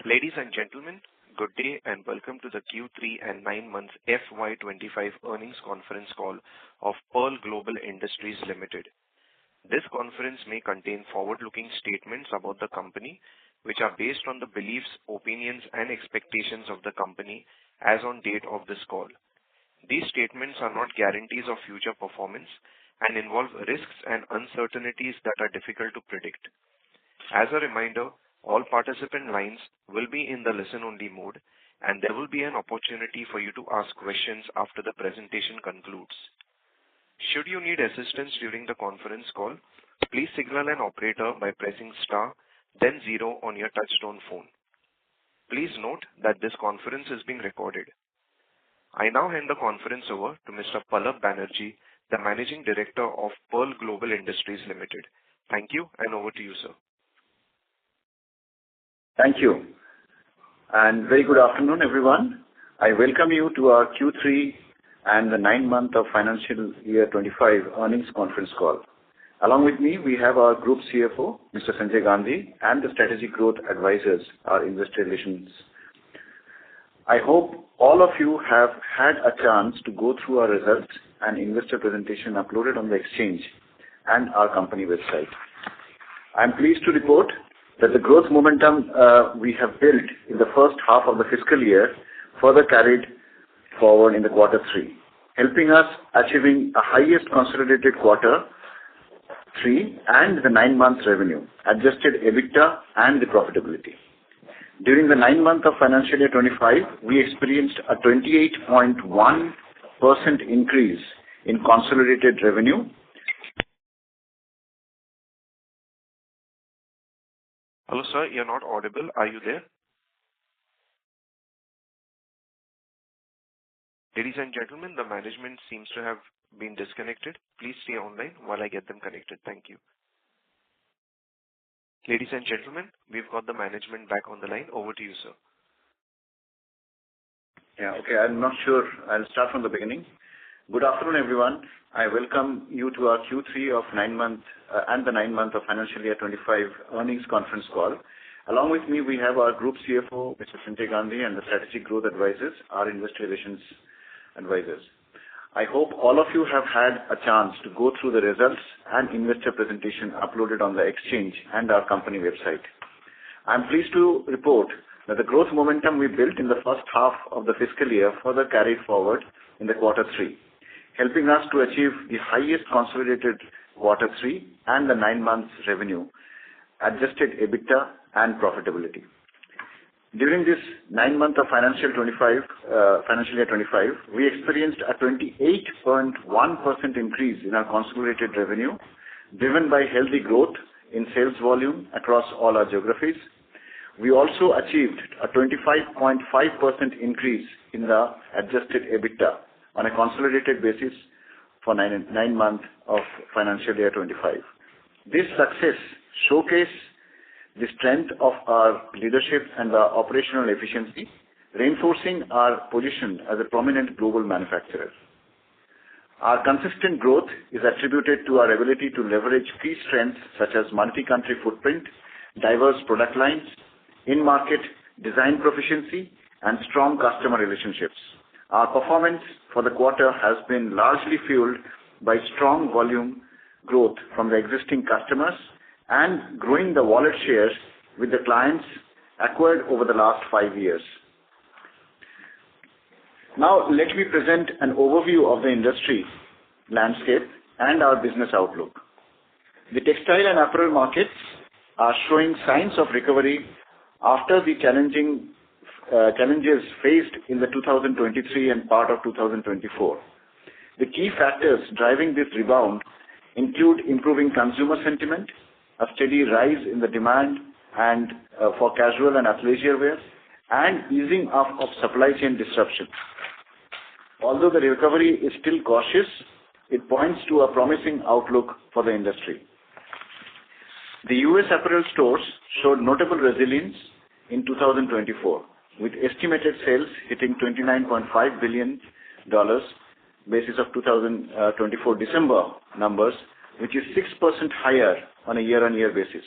Ladies and gentlemen, good day and welcome to the Q3 and 9 months FY25 earnings conference call of Pearl Global Industries Ltd. This conference may contain forward-looking statements about the company, which are based on the beliefs, opinions, and expectations of the company as on date of this call. These statements are not guarantees of future performance and involve risks and uncertainties that are difficult to predict. As a reminder, all participant lines will be in the listen-only mode, and there will be an opportunity for you to ask questions after the presentation concludes. Should you need assistance during the conference call, please signal an operator by pressing star, then 0 on your touchtone phone. Please note that this conference is being recorded. I now hand the conference over to Mr. Pallab Banerjee, the Managing Director of Pearl Global Industries Ltd. Thank you, and over to you, sir. Thank you. And very good afternoon, everyone. I welcome you to our Q3 and the 9 month of financial year 25 earnings conference call. Along with me, we have our Group CFO, Mr. Sanjay Gandhi, and the Strategic Growth Advisors, our Investor Relations. I hope all of you have had a chance to go through our results and investor presentation uploaded on the exchange and our company website. I am pleased to report that the growth momentum we have built in the first half of the fiscal year further carried forward in the quarter 3, helping us achieving a highest consolidated quarter 3 and the 9 months revenue, adjusted EBITDA and the profitability. During the 9 months of financial year 25, we experienced a 28.1% increase in consolidated revenue. Hello, sir. You're not audible. Are you there? Ladies and gentlemen, the management seems to have been disconnected. Please stay online while I get them connected. Thank you. Ladies and gentlemen, we've got the management back on the line. Over to you, sir. Yeah, okay. I'm not sure. I'll start from the beginning. Good afternoon, everyone. I welcome you to our Q3 of 9 months and the 9 months of financial year 25 earnings conference call. Along with me, we have our Group CFO, Mr. Sanjay Gandhi, and the Strategic Growth Advisors, our Investor Relations Advisors. I hope all of you have had a chance to go through the results and investor presentation uploaded on the exchange and our company website. I'm pleased to report that the growth momentum we built in the first half of the fiscal year further carried forward in the quarter 3, helping us to achieve the highest consolidated quarter 3 and the 9 months revenue, adjusted EBITDA and profitability. During this 9 months of financial year 25, we experienced a 28.1% increase in our consolidated revenue, driven by healthy growth in sales volume across all our geographies. We also achieved a 25.5% increase in the adjusted EBITDA on a consolidated basis for 9 months of financial year 25. This success showcased the strength of our leadership and the operational efficiency, reinforcing our position as a prominent global manufacturer. Our consistent growth is attributed to our ability to leverage key strengths such as multi-country footprint, diverse product lines, in-market design proficiency, and strong customer relationships. Our performance for the quarter has been largely fueled by strong volume growth from the existing customers and growing the wallet shares with the clients acquired over the last 5 years. Now, let me present an overview of the industry landscape and our business outlook. The textile and apparel markets are showing signs of recovery after the challenges faced in the 2023 and part of 2024. The key factors driving this rebound include improving consumer sentiment, a steady rise in the demand and for casual and athleisure wear, and easing up of supply chain disruptions. Although the recovery is still cautious, it points to a promising outlook for the industry. The US apparel stores showed notable resilience in 2024, with estimated sales hitting $29.5 billion basis of 2024 December numbers, which is 6% higher on a year-on-year basis.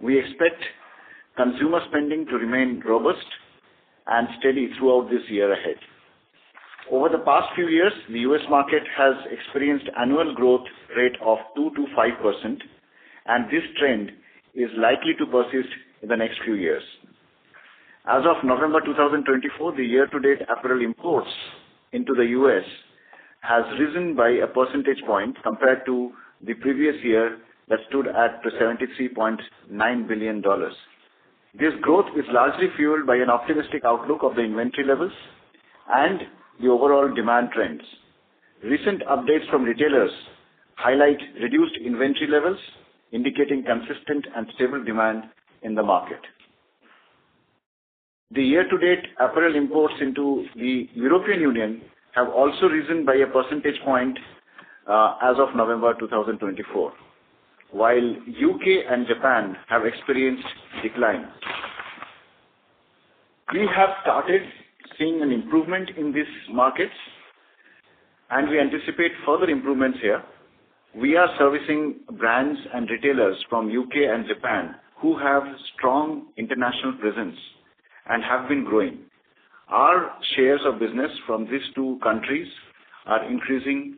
We expect consumer spending to remain robust and steady throughout this year ahead. Over the past few years, the US market has experienced annual growth rate of 2 to 5%, and this trend is likely to persist in the next few years. As of November 2024, the year-to-date apparel imports into the US has risen by a percentage point compared to the previous year that stood at $73.9 billion. This growth is largely fueled by an optimistic outlook of the inventory levels and the overall demand trends. Recent updates from retailers highlight reduced inventory levels, indicating consistent and stable demand in the market. The year-to-date apparel imports into the European Union have also risen by a percentage point as of November 2024, while UK and Japan have experienced decline. We have started seeing an improvement in these markets, and we anticipate further improvements here. We are servicing brands and retailers from UK and Japan who have strong international presence and have been growing. Our shares of business from these two countries are increasing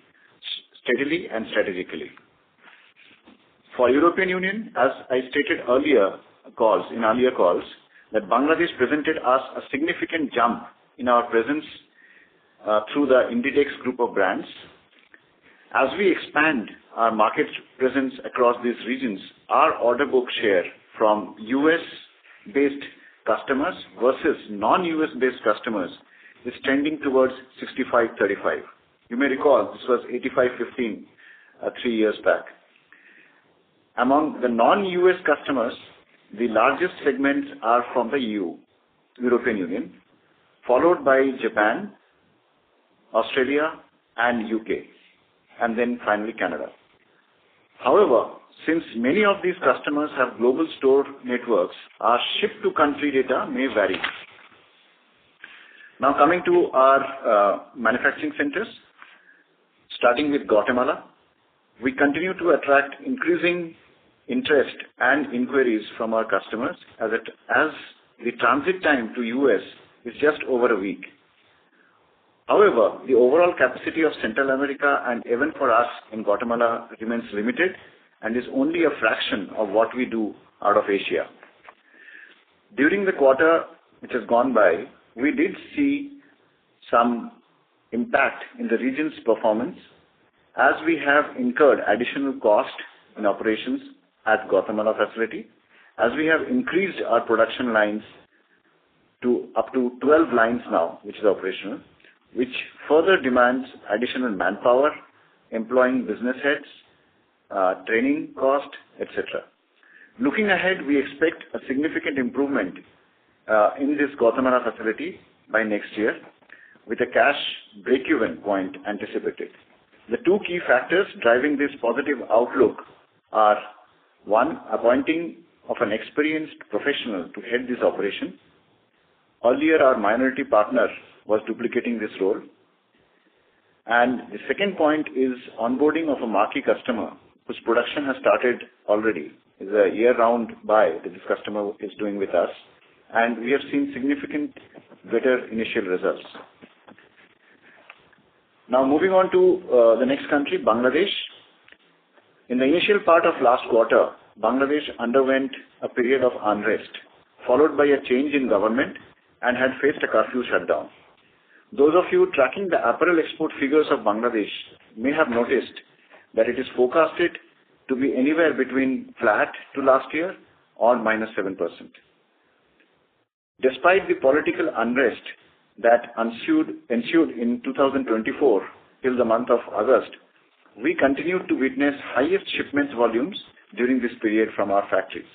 steadily and strategically. For European Union, as I stated in earlier calls, that Bangladesh presented us a significant jump in our presence through the Inditex group of brands. As we expand our market presence across these regions, our order book share from US-based customers versus non-US based customers is trending towards 65-35. You may recall this was 85-15 3 years back. Among the non-US customers, the largest segments are from the EU, European Union, followed by Japan, Australia, and UK, and then finally Canada. However, since many of these customers have global store networks, our ship-to-country data may vary. Now coming to our manufacturing centers, starting with Guatemala, we continue to attract increasing interest and inquiries from our customers as the transit time to US is just over a week. However, the overall capacity of Central America and even for us in Guatemala remains limited and is only a fraction of what we do out of Asia. During the quarter which has gone by, we did see some impact in the region's performance as we have incurred additional cost in operations at Guatemala facility, as we have increased our production lines to up to 12 lines now, which is operational, which further demands additional manpower, employing business heads, training cost, etc. Looking ahead, we expect a significant improvement in this Guatemala facility by next year, with a cash break-even point anticipated. The two key factors driving this positive outlook are: one, appointing of an experienced professional to head this operation. Earlier, our minority partner was duplicating this role. And the second point is onboarding of a marquee customer whose production has started already. It's a year-round buy that this customer is doing with us, and we have seen significant better initial results. Now moving on to the next country, Bangladesh. In the initial part of last quarter, Bangladesh underwent a period of unrest, followed by a change in government, and had faced a curfew shutdown. Those of you tracking the apparel export figures of Bangladesh may have noticed that it is forecasted to be anywhere between flat to last year or -7%. Despite the political unrest that ensued in 2024 till the month of August, we continued to witness highest shipments volumes during this period from our factories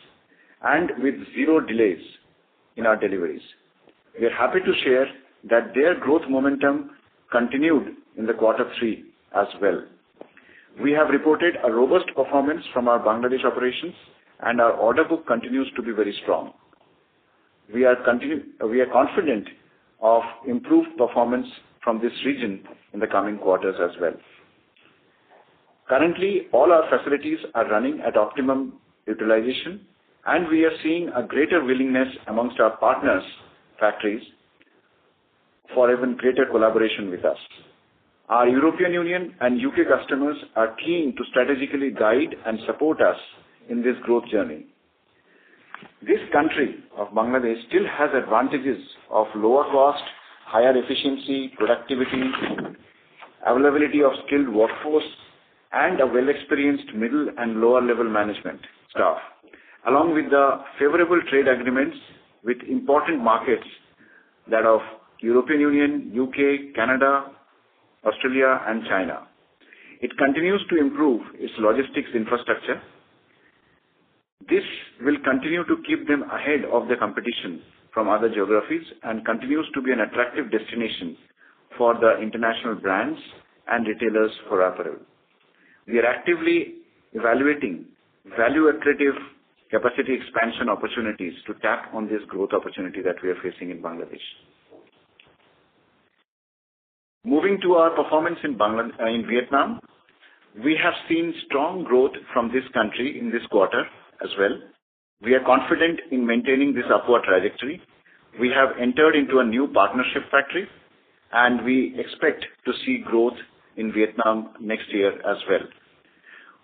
and with zero delays in our deliveries. We are happy to share that their growth momentum continued in the Q3 as well. We have reported a robust performance from our Bangladesh operations, and our order book continues to be very strong. We are confident of improved performance from this region in the coming quarters as well. Currently, all our facilities are running at optimum utilization, and we are seeing a greater willingness amongst our partners' factories for even greater collaboration with us. Our European Union and UK customers are keen to strategically guide and support us in this growth journey. This country of Bangladesh still has advantages of lower cost, higher efficiency, productivity, availability of skilled workforce, and a well-experienced middle and lower level management staff, along with the favorable trade agreements with important markets that of European Union, UK, Canada, Australia, and China. It continues to improve its logistics infrastructure. This will continue to keep them ahead of the competition from other geographies and continues to be an attractive destination for the international brands and retailers for apparel. We are actively evaluating value-accretive capacity expansion opportunities to tap on this growth opportunity that we are facing in Bangladesh. Moving to our performance in Vietnam, we have seen strong growth from this country in this quarter as well. We are confident in maintaining this upward trajectory. We have entered into a new partnership factory, and we expect to see growth in Vietnam next year as well.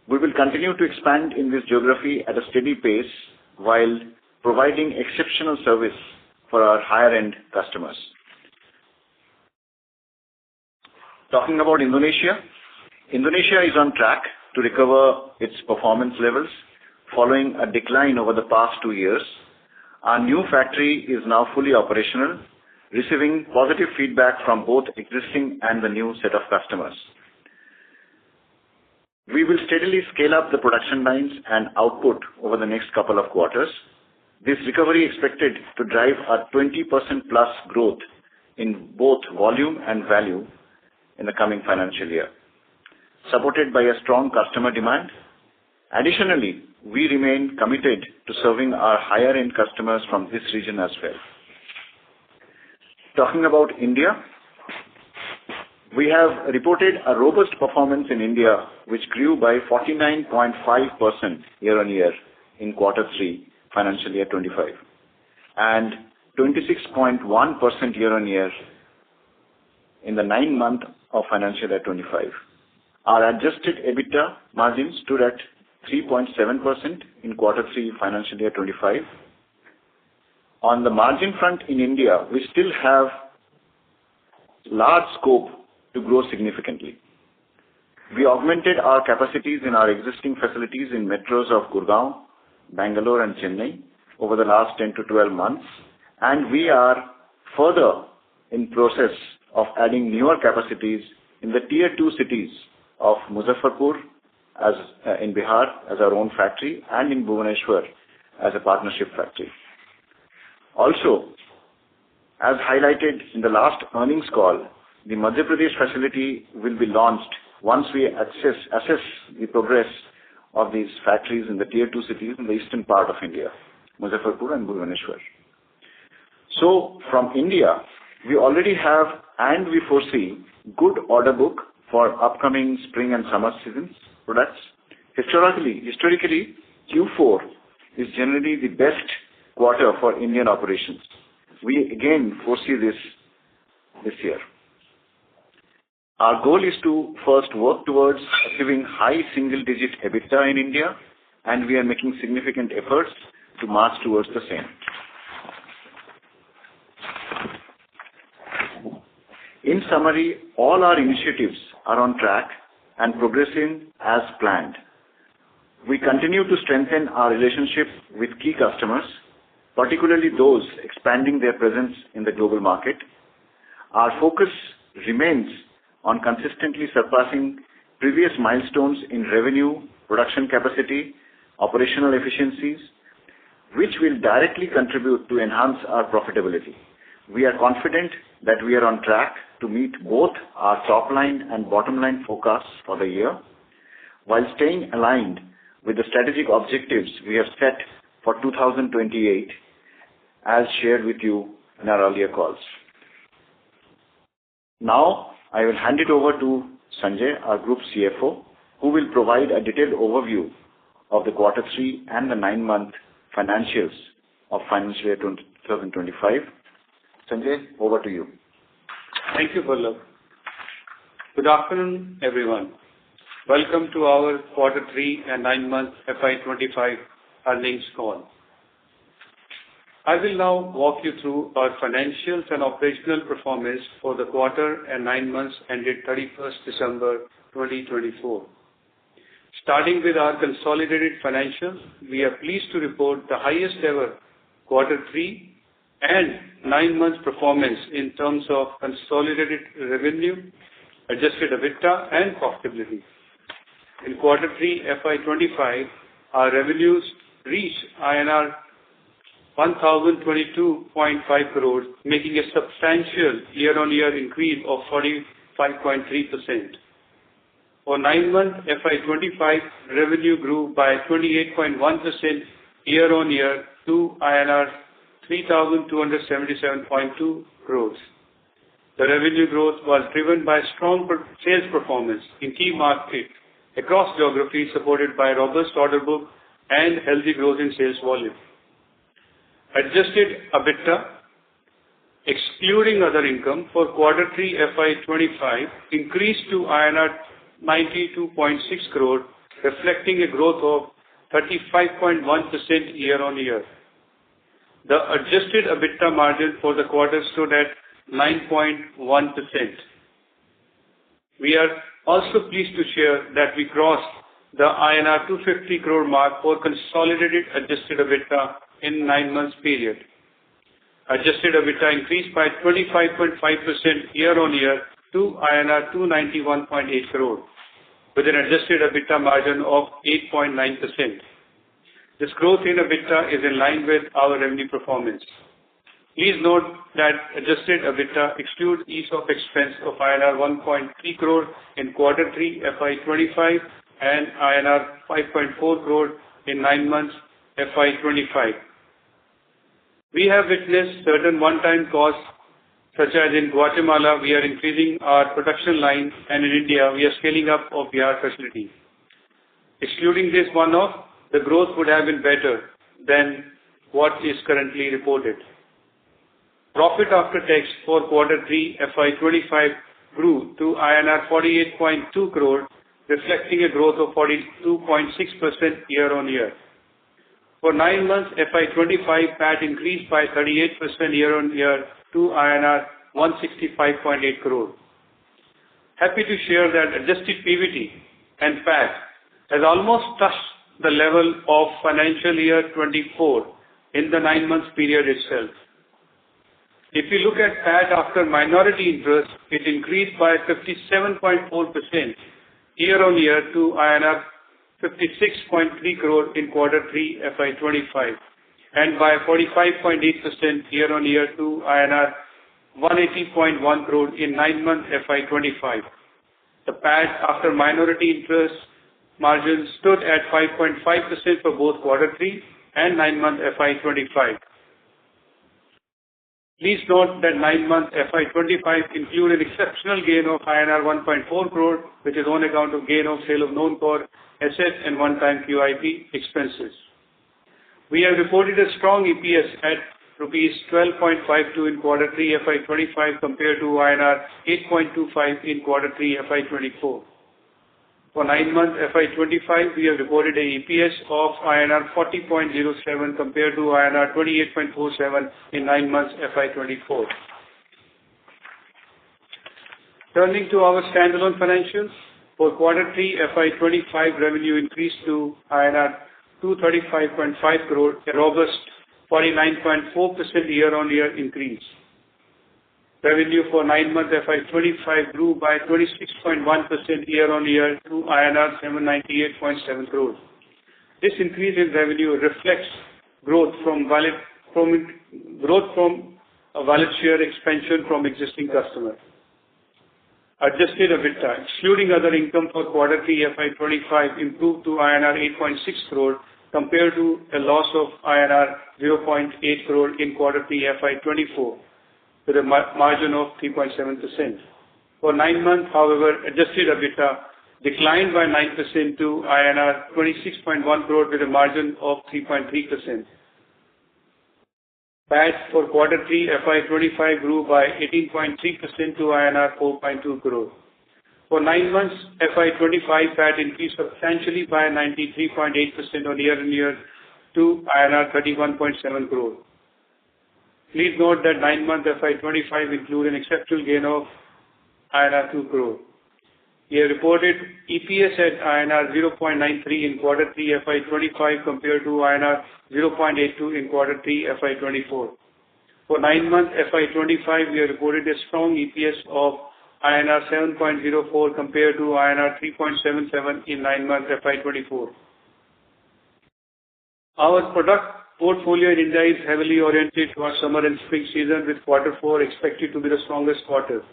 We will continue to expand in this geography at a steady pace while providing exceptional service for our higher-end customers. Talking about Indonesia, Indonesia is on track to recover its performance levels following a decline over the past 2 years. Our new factory is now fully operational, receiving positive feedback from both existing and the new set of customers. We will steadily scale up the production lines and output over the next couple of quarters. This recovery is expected to drive a 20% plus growth in both volume and value in the coming financial year, supported by a strong customer demand. Additionally, we remain committed to serving our higher-end customers from this region as well. Talking about India, we have reported a robust performance in India, which grew by 49.5% year-on-year in Q3, financial year 25, and 26.1% year-on-year in the 9 months of financial year 25. Our adjusted EBITDA margin stood at 3.7% in Q3, financial year 25. On the margin front in India, we still have large scope to grow significantly. We augmented our capacities in our existing facilities in metros of Gurgaon, Bangalore, and Chennai over the last 10 to 12 months, and we are further in process of adding newer capacities in the Tier 2 cities of Muzaffarpur in Bihar as our own factory, and in Bhubaneswar as a partnership factory. Also, as highlighted in the last earnings call, the Madhya Pradesh facility will be launched once we assess the progress of these factories in the Tier 2 cities in the eastern part of India, Muzaffarpur and Bhubaneswar. So, from India, we already have and we foresee good order book for upcoming spring and summer seasons products. Historically, Q4 is generally the best quarter for Indian operations. We again foresee this year. Our goal is to first work towards achieving high single-digit EBITDA in India, and we are making significant efforts to march towards the same. In summary, all our initiatives are on track and progressing as planned. We continue to strengthen our relationship with key customers, particularly those expanding their presence in the global market. Our focus remains on consistently surpassing previous milestones in revenue, production capacity, operational efficiencies, which will directly contribute to enhance our profitability. We are confident that we are on track to meet both our top line and bottom line forecasts for the year, while staying aligned with the strategic objectives we have set for 2028, as shared with you in our earlier calls. Now, I will hand it over to Sanjay, our Group CFO, who will provide a detailed overview of the Q3 and the 9-month financials of financial year 2025. Sanjay, over to you. Thank you, Pallab. Good afternoon, everyone. Welcome to our Quarter 3 and 9-month FY25 earnings call. I will now walk you through our financials and operational performance for the quarter and 9 months ended 31st December 2024. Starting with our consolidated financials, we are pleased to report the highest ever Quarter 3 and 9 months performance in terms of consolidated revenue, adjusted EBITDA and profitability. In Quarter 3 FY25, our revenues reached INR 1,022.5 crores, making a substantial year-on-year increase of 45.3%. For 9 months FY25, revenue grew by 28.1% year-on-year to INR 3,277.2 crores. The revenue growth was driven by strong sales performance in key markets across geographies, supported by robust order book and healthy growth in sales volume. Adjusted EBITDA, excluding other income for Quarter 3 FY25, increased to INR 92.6 crore, reflecting a growth of 35.1% year-on-year. The adjusted EBITDA margin for the quarter stood at 9.1%. We are also pleased to share that we crossed the INR 250 crore mark for consolidated adjusted EBITDA in 9 months period. Adjusted EBITDA increased by 25.5% year-on-year to INR 291.8 crore, with an adjusted EBITDA margin of 8.9%. This growth in EBITDA is in line with our revenue performance. Please note that adjusted EBITDA excludes ESOP expense of INR 1.3 crore in Quarter 3 FY25 and INR 5.4 crore in 9 months FY25. We have witnessed certain one-time costs, such as in Guatemala, we are increasing our production line, and in India, we are scaling up of Bihar facility. Excluding this one-off, the growth would have been better than what is currently reported. Profit after tax for Quarter 3 FY25 grew to INR 48.2 crore, reflecting a growth of 42.6% year-on-year. For 9 months FY25, PAT increased by 38% year-on-year to INR 165.8 crore. Happy to share that adjusted PBT and PAT has almost touched the level of financial year 24 in the 9 months period itself. If you look at PAT after minority interest, it increased by 57.4% year-on-year to INR 56.3 crore in Quarter 3 FY25 and by 45.8% year-on-year to INR 180.1 crore in 9 months FY25. The PAT after minority interest margin stood at 5.5% for both Quarter 3 and 9 months FY25. Please note that 9 months FY25 include an exceptional gain of INR 1.4 crore, which is on account of gain of sale of non-core assets and one-time QIP expenses. We have reported a strong EPS at rupees 12.52 in Quarter 3 FY25 compared to INR 8.25 in Quarter 3 FY24. For 9 months FY25, we have reported a EPS of INR 40.07 compared to INR 28.47 in 9 months FY24. Turning to our standalone financials, for Quarter 3 FY25, revenue increased to INR 235.5 crore, a robust 49.4% year-on-year increase. Revenue for 9 months FY25 grew by 26.1% year-on-year to INR 798.7 crores. This increase in revenue reflects growth from wallet share expansion from existing customers. Adjusted EBITDA, excluding other income for Quarter 3 FY25, improved to INR 8.6 crore compared to a loss of INR 0.8 crore in Quarter 3 FY24. With a margin of 3.7%. For 9 months, however, adjusted EBITDA declined by 9% to INR 26.1 crore with a margin of 3.3%. PAT for quarter 3 FY25 grew by 18.3% to INR 4.2 crore. For 9 months, FY25 PAT increased substantially by 93.8% on year-on-year to INR 31.7 crore. Please note that 9-month FY25 include an exceptional gain of INR 2 crore. We have reported EPS at INR 0.93 in quarter 3 FY25 compared to INR 0.82 in quarter 3 FY24. For 9-month FY25, we have reported a strong EPS of INR 7.04 compared to INR 3.77 in 9-month FY24. Our product portfolio in India is heavily oriented towards summer and spring season, with quarter 4 expected to be the strongest quarter.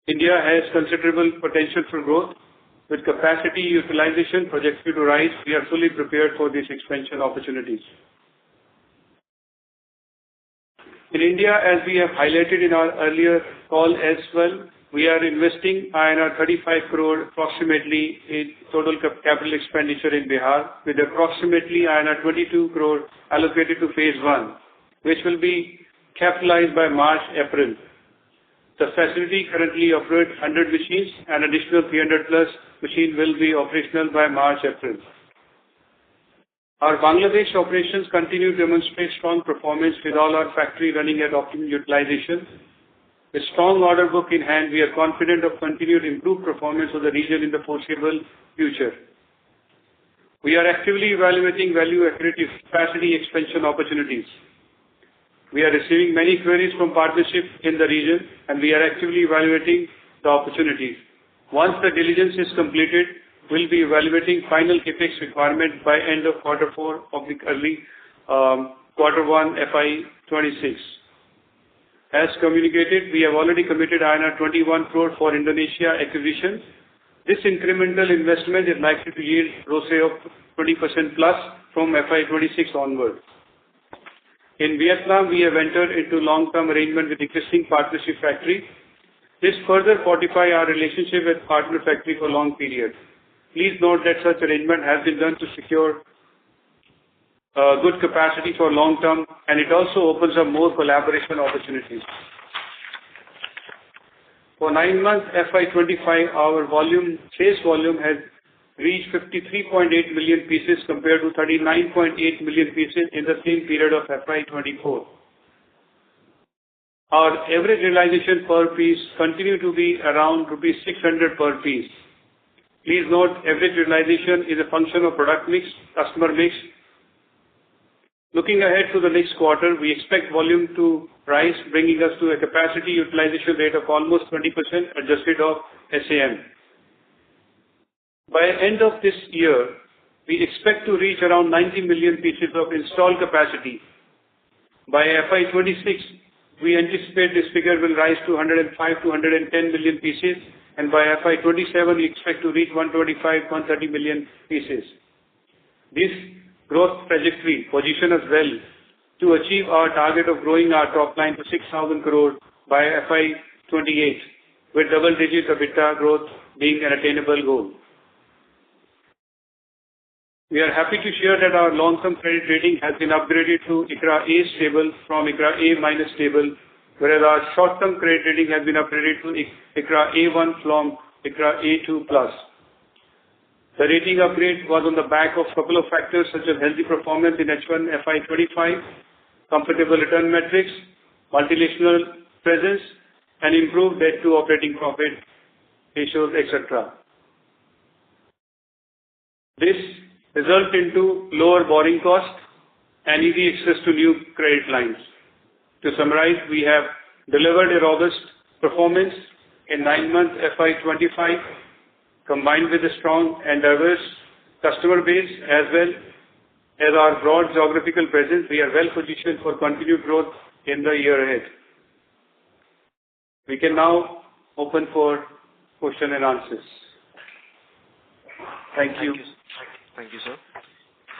India has considerable potential for growth. With capacity utilization projected to rise, we are fully prepared for these expansion opportunities. In India, as we have highlighted in our earlier call as well, we are investing INR 35 crore approximately in total capital expenditure in Bihar, with approximately INR 22 crore allocated to phase 1, which will be capitalized by March-April. The facility currently operates 100 machines, and additional 300 plus machines will be operational by March-April. Our Bangladesh operations continue to demonstrate strong performance with all our factory running at optimal utilization. With strong order book in hand, we are confident of continued improved performance of the region in the foreseeable future. We are actively evaluating value-accretive capacity expansion opportunities. We are receiving many queries from partnerships in the region, and we are actively evaluating the opportunities. Once the diligence is completed, we'll be evaluating final capex requirement by end of quarter 4 of the early quarter 1 FY26. As communicated, we have already committed INR 21 crore for Indonesia acquisition. This incremental investment is likely to yield ROCE of 20% plus from FY26 onward. In Vietnam, we have entered into long-term arrangement with existing partnership factory. This further fortify our relationship with partner factory for long period. Please note that such arrangement has been done to secure good capacity for long term, and it also opens up more collaboration opportunities. For 9 months FY25, our sales volume has reached 53.8 million pieces compared to 39.8 million pieces in the same period of FY24. Our average realization per piece continue to be around rupees 600 per piece. Please note, average realization is a function of product mix, customer mix. Looking ahead to the next quarter, we expect volume to rise, bringing us to a capacity utilization rate of almost 20% adjusted of SAM. By end of this year, we expect to reach around 90 million pieces of installed capacity. By FY26, we anticipate this figure will rise to 105 to 110 million pieces, and by FY27, we expect to reach 125-130 million pieces. This growth trajectory position us well to achieve our target of growing our top line to 6,000 crore by FY28, with double-digit EBITDA growth being an attainable goal. We are happy to share that our long-term credit rating has been upgraded to ICRA A stable from ICRA A minus stable, whereas our short-term credit rating has been upgraded to ICRA A1 from ICRA A2 plus. The rating upgrade was on the back of a couple of factors such as healthy performance in H1 FY25, comfortable return metrics, multinational presence, and improved debt to operating profit ratios, etc. This results into lower borrowing cost and easy access to new credit lines. To summarize, we have delivered a robust performance in 9 months FY25, combined with a strong and diverse customer base as well as our broad geographical presence. We are well positioned for continued growth in the year ahead. We can now open for question and answers. Thank you. Thank you, sir.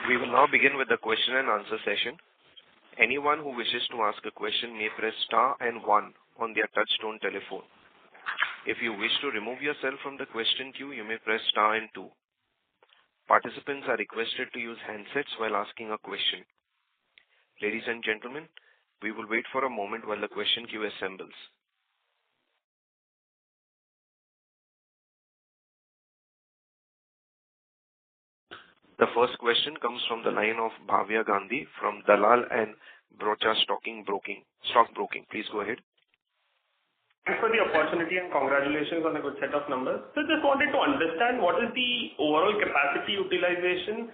We will now begin with the question and answer session. Anyone who wishes to ask a question may press star and 1 on their touchtone telephone. If you wish to remove yourself from the question queue, you may press star and 2. Participants are requested to use handsets while asking a question. Ladies and gentlemen, we will wait for a moment while the question queue assembles. The first question comes from the line of Bhavya Gandhi from Dalal and Broacha Stockbroking. Please go ahead. Thanks for the opportunity and congratulations on a good set of numbers. So just wanted to understand what is the overall capacity utilization,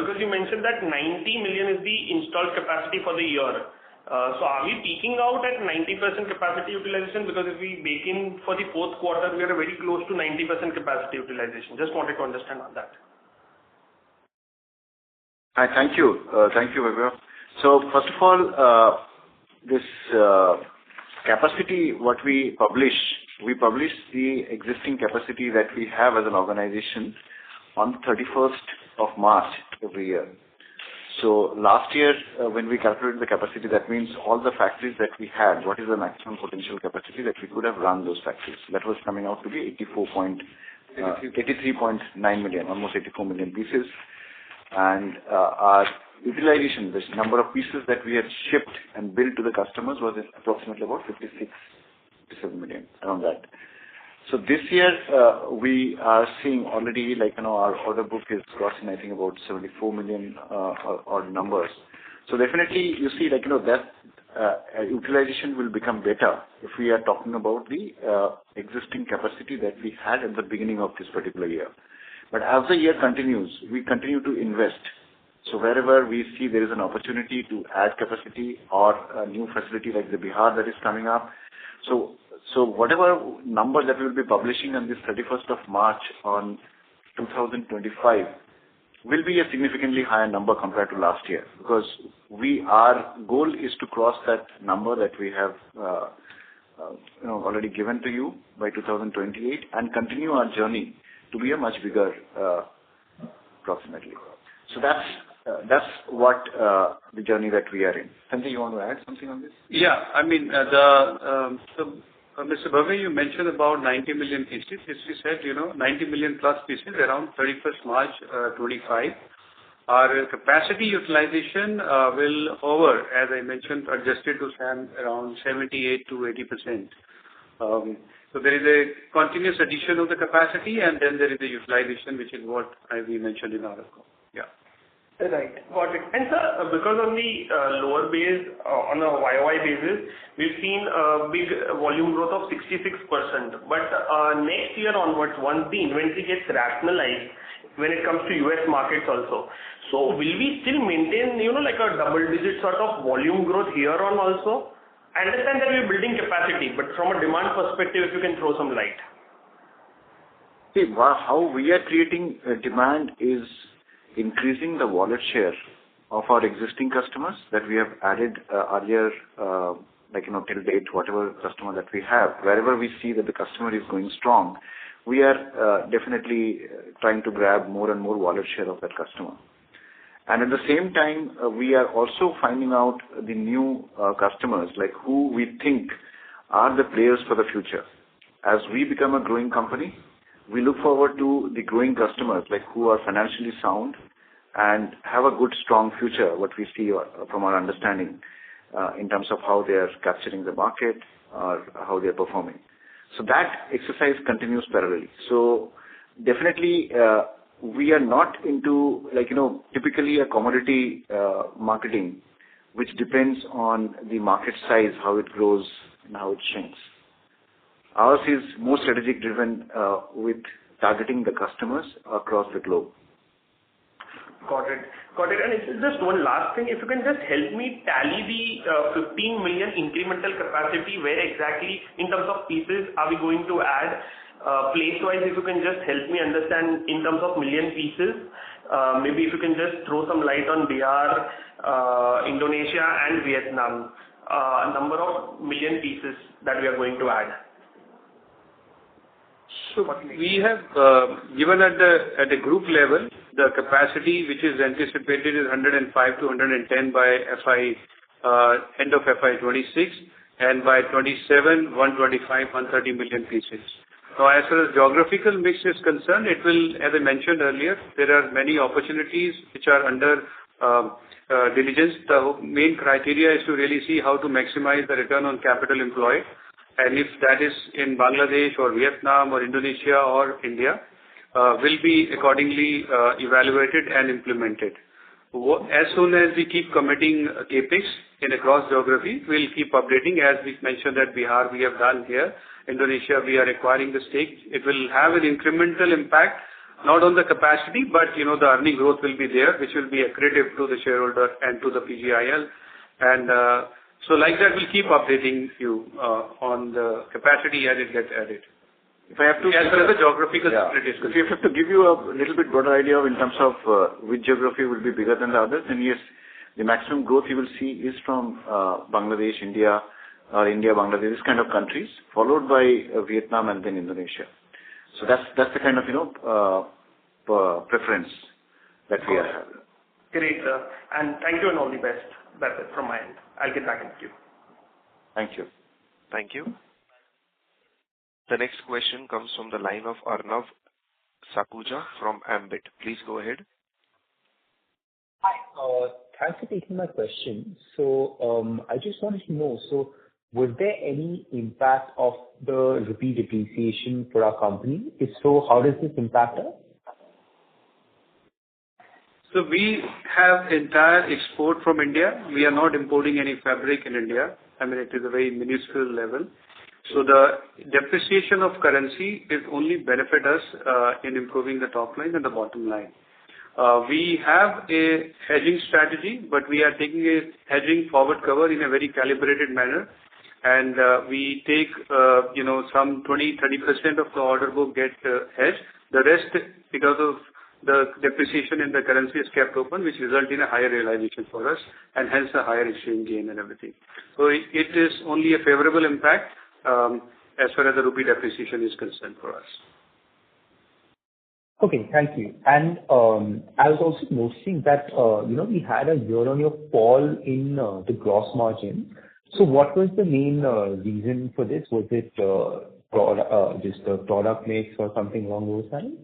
because you mentioned that 90 million is the installed capacity for the year. So are we peaking out at 90% capacity utilization? Because if we bake in for the fourth quarter, we are very close to 90% capacity utilization. Just wanted to understand on that. Hi, thank you. Thank you, Bhavya. So first of all, this capacity, what we publish the existing capacity that we have as an organization on 31st of March every year. So last year, when we calculated the capacity, that means all the factories that we had, what is the maximum potential capacity that we could have run those factories? That was coming out to be 83.9 million, almost 84 million pieces. And our utilization, this number of pieces that we had shipped and billed to the customers was approximately about 57 million, around that. So this year, we are seeing already, our order book is crossing, I think, about 74 million odd numbers. So definitely, you see, that utilization will become better if we are talking about the existing capacity that we had at the beginning of this particular year. But as the year continues, we continue to invest. So wherever we see there is an opportunity to add capacity or a new facility like the Bihar that is coming up. So whatever number that we will be publishing on this 31st of March on 2025 will be a significantly higher number compared to last year, because our goal is to cross that number that we have already given to you by 2028 and continue our journey to be a much bigger approximately. So that's what the journey that we are in. Sanjay, you want to add something on this? Yeah, I mean, Mr. Bhavya, you mentioned about 90 million pieces. As we said, 90 million plus pieces around 31st March 25. Our capacity utilization will hover, as I mentioned, adjusted to stand around 78 to 80%. So there is a continuous addition of the capacity, and then there is a utilization, which is what we mentioned in our call. Yeah. Right. Got it. And sir, because on the lower base, on a YOY basis, we've seen a big volume growth of 66%. But next year onwards, once the inventory gets rationalized, when it comes to US markets also, so will we still maintain, like a double-digit sort of volume growth here on also? I understand that we're building capacity, but from a demand perspective, if you can throw some light. See, how we are creating demand is increasing the wallet share of our existing customers that we have added earlier, till date, whatever customer that we have. Wherever we see that the customer is going strong, we are definitely trying to grab more and more wallet share of that customer. And at the same time, we are also finding out the new customers, like who we think are the players for the future. As we become a growing company, we look forward to the growing customers, like who are financially sound and have a good, strong future, what we see from our understanding in terms of how they are capturing the market or how they are performing. So that exercise continues parallelly. So definitely, we are not into, typically a commodity marketing, which depends on the market size, how it grows and how it shrinks. Ours is more strategic driven with targeting the customers across the globe. Got it. And it's just one last thing. If you can just help me tally the 15 million incremental capacity, where exactly in terms of pieces are we going to add? Place-wise, if you can just help me understand in terms of million pieces. Maybe if you can just throw some light on Bihar, Indonesia and Vietnam, number of million pieces that we are going to add. So we have given at the group level, the capacity which is anticipated is 105 to 110 by end of FY26, and by 27, 125, 130 million pieces. Now, as far as geographical mix is concerned, it will, as I mentioned earlier, there are many opportunities which are under diligence. The main criteria is to really see how to maximize the return on capital employed, and if that is in Bangladesh or Vietnam or Indonesia or India, will be accordingly evaluated and implemented. As soon as we keep committing CapEx in across geography, we'll keep updating. As we mentioned that Bihar we have done here, Indonesia we are acquiring the stake. It will have an incremental impact, not on the capacity, but the earning growth will be there, which will be accretive to the shareholder and to the PGIL. And so like that, we'll keep updating you on the capacity as it gets added. If I have to, as far as the geographical split is concerned, if you have to give you a little bit broader idea in terms of which geography will be bigger than the others, then yes, the maximum growth you will see is from Bangladesh, India, or India, Bangladesh, this kind of countries, followed by Vietnam and then Indonesia. So that's the kind of preference that we are having. Great, sir. And thank you and all the best. That's it from my end. I'll get back into you. Thank you. Thank you. The next question comes from the line of Arnav Sakuja from Ambit. Please go ahead. Hi. Thanks for taking my question. So I just wanted to know, so was there any impact of the rupee depreciation for our company? If so, how does this impact us? So we have entire export from India. We are not importing any fabric in India. I mean, it is a very minuscule level. So the depreciation of currency is only benefit us in improving the top line and the bottom line. We have a hedging strategy, but we are taking a hedging forward cover in a very calibrated manner. And we take, some 20-30% of the order book get hedged. The rest, because of the depreciation in the currency, is kept open, which result in a higher realization for us, and hence a higher exchange gain and everything. So it is only a favorable impact as far as the rupee depreciation is concerned for us. Okay, thank you. And I was also noticing that, we had a year-on-year fall in the gross margin. So what was the main reason for this? Was it just a product mix or something along those lines?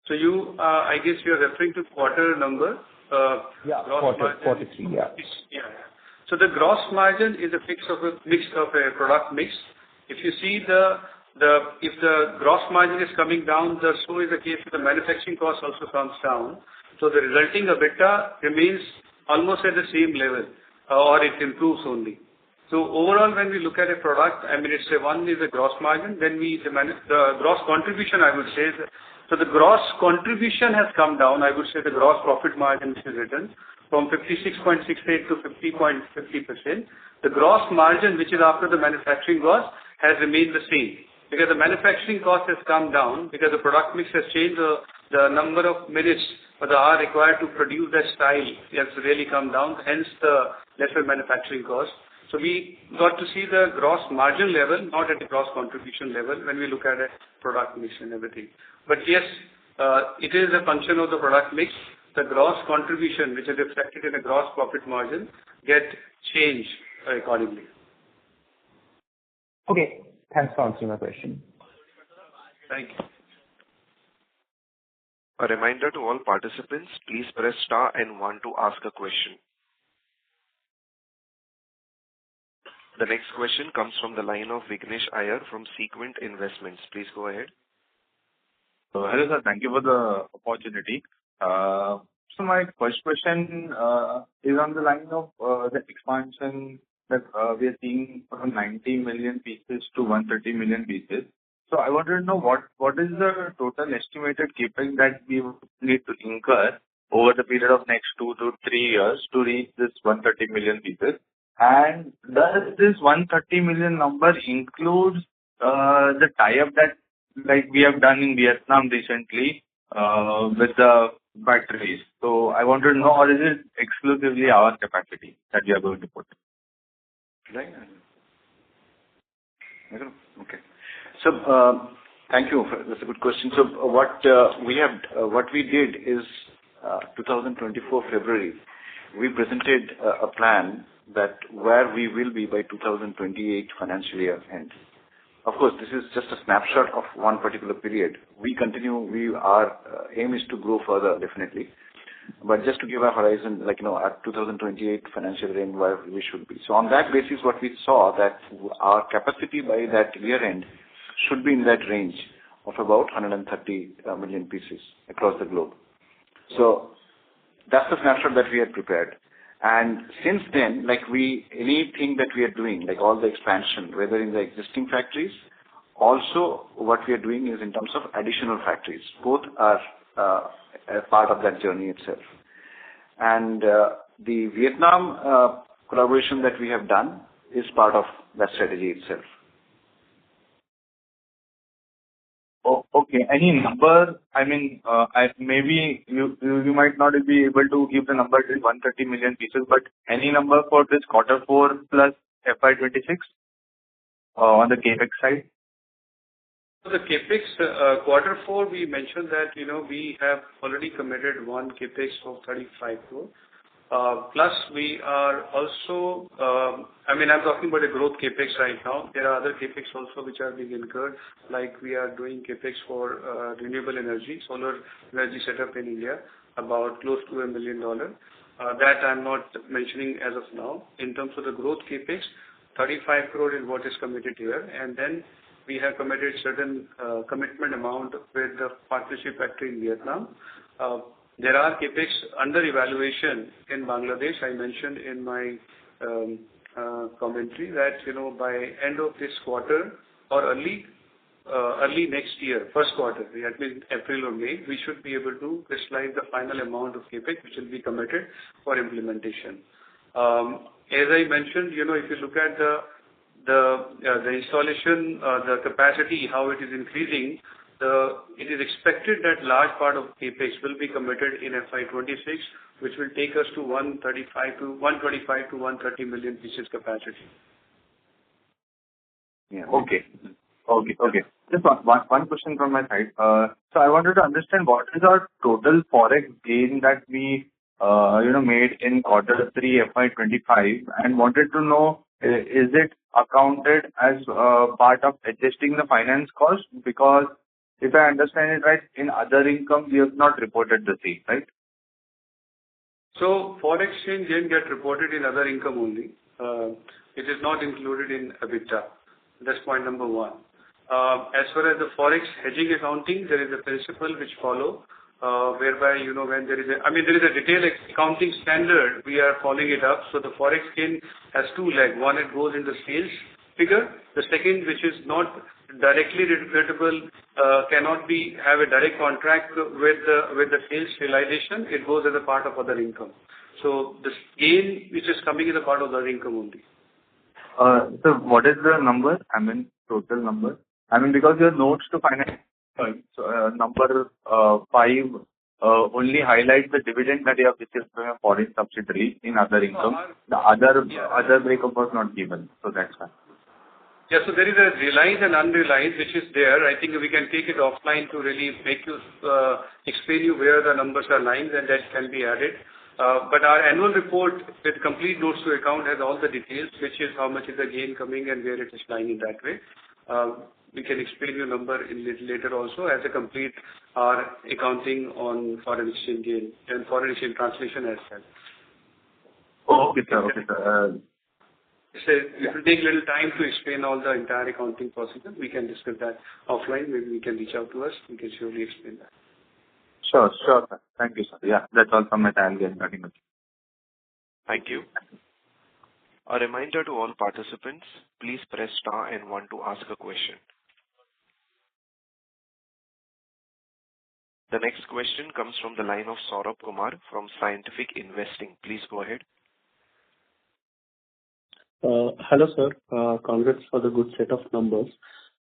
So I guess you're referring to quarter number? Yeah, quarter 3, yeah. Yeah. So the gross margin is a mix of a product mix. If you see if the gross margin is coming down, so is the case with the manufacturing cost also comes down. So the resulting EBITDA remains almost at the same level, or it improves only. So overall, when we look at a product, I mean, one is the gross margin, then the gross contribution, I would say. So the gross contribution has come down. I would say the gross profit margin is written from 56.68 to 50.50%. The gross margin, which is after the manufacturing cost, has remained the same. Because the manufacturing cost has come down, because the product mix has changed, the number of minutes or the hour required to produce that style has really come down, hence the lesser manufacturing cost. So we got to see the gross margin level, not at the gross contribution level, when we look at a product mix and everything. But yes, it is a function of the product mix. The gross contribution, which is reflected in the gross profit margin, get changed accordingly. Okay. Thanks for answering my question. Thank you. A reminder to all participants, please press star and 1 to ask a question. The next question comes from the line of Vignesh Iyer from Sequent Investments. Please go ahead. Hello, sir. Thank you for the opportunity. So my first question is on the line of the expansion that we are seeing from 90 million pieces to 130 million pieces. So I wanted to know what is the total estimated CapEx that we need to incur over the period of next 2 to 3 years to reach this 130 million pieces. And does this 130 million number include the tie-up that we have done in Vietnam recently with the batteries? So I wanted to know, or is it exclusively our capacity that we are going to put? Okay. So thank you. That's a good question. So what we did is 2024 February, we presented a plan that where we will be by 2028 financial year end. Of course, this is just a snapshot of one particular period. Our aim is to grow further, definitely. But just to give a horizon, at 2028 financial year end, where we should be. So on that basis, what we saw that our capacity by that year end should be in that range of about 130 million pieces across the globe. So that's the snapshot that we had prepared. And since then, anything that we are doing, like all the expansion, whether in the existing factories, also what we are doing is in terms of additional factories. Both are a part of that journey itself. And the Vietnam collaboration that we have done is part of that strategy itself. Oh, okay. Any number? I mean, maybe you might not be able to give the number till 130 million pieces, but any number for this quarter 4 plus FY26 on the capex side? So the capex, quarter 4, we mentioned that, we have already committed one capex of 35 crore. Plus we are also, I'm talking about a growth capex right now. There are other capex also which are being incurred, like we are doing capex for renewable energy, solar energy setup in India, about close to $1 million. That I'm not mentioning as of now. In terms of the growth capex, 35 crore is what is committed here, and then we have committed certain commitment amount with the partnership factory in Vietnam. There are capex under evaluation in Bangladesh. I mentioned in my commentary that, by end of this quarter or early next year, first quarter, that means April or May, we should be able to crystallize the final amount of capex which will be committed for implementation. As I mentioned, if you look at the installation, the capacity, how it is increasing, it is expected that large part of capex will be committed in FY26, which will take us to 125 to 130 million pieces capacity. Yeah. Okay. Just one question from my side. So I wanted to understand what is our total forex gain that we made in quarter 3 FY25, and wanted to know, is it accounted as part of adjusting the finance cost? Because if I understand it right, in other income, we have not reported the same, right? So forex exchange gain get reported in other income only. It is not included in EBITDA. That's point number one. As far as the forex hedging accounting, there is a principle which follow, whereby, when there is a detailed accounting standard, we are following it up. So the forex gain has two legs. One, it goes in the sales figure. The second, which is not directly relatable, cannot have a direct contract with the sales realization. It goes as a part of other income. So this gain which is coming is a part of other income only. So what is the number? Total number. Because your notes to finance, number 5 only highlights the dividend that you have received from a foreign subsidiary in other income. The other breakup was not given, so that's why. Yeah, so there is a realized and unrealized which is there. I think we can take it offline to really make you explain you where the numbers are lying, and that can be added. But our annual report with complete notes to account has all the details, which is how much is the gain coming and where it is lying in that way. We can explain your number in little later also as a complete our accounting on foreign exchange gain and foreign exchange translation as well. Okay, sir. It will take a little time to explain all the entire accounting procedure. We can discuss that offline. Maybe we can reach out to us. We can surely explain that. Sure, sir. Thank you, sir. Yeah, that's all from my time. Thank you. A reminder to all participants, please press star and 1 to ask a question. The next question comes from the line of Saurabh Kumar from Scientific Investing. Please go ahead. Hello, sir. Congrats for the good set of numbers.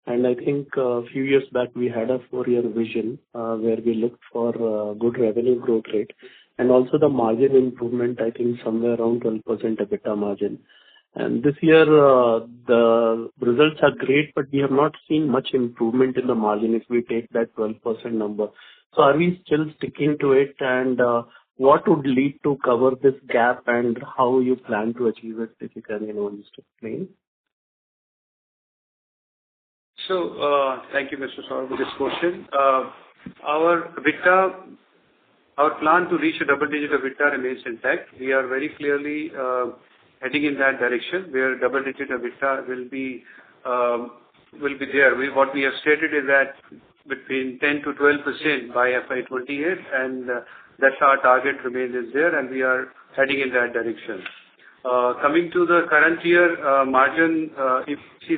And I think a few years back we had a 4-year vision where we looked for good revenue growth rate and also the margin improvement, I think somewhere around 12% EBITDA margin. And this year the results are great, but we have not seen much improvement in the margin if we take that 12% number. So are we still sticking to it, and what would lead to cover this gap and how you plan to achieve it, if you can, just explain? So, thank you, Mr. Saurabh, for this question. Our EBITDA our plan to reach a double-digit EBITDA remains intact. We are very clearly heading in that direction, where double-digit EBITDA will be there. What we have stated is that between 10 to 12% by FY28, and that's our target remains is there, and we are heading in that direction. Coming to the current year margin, if you see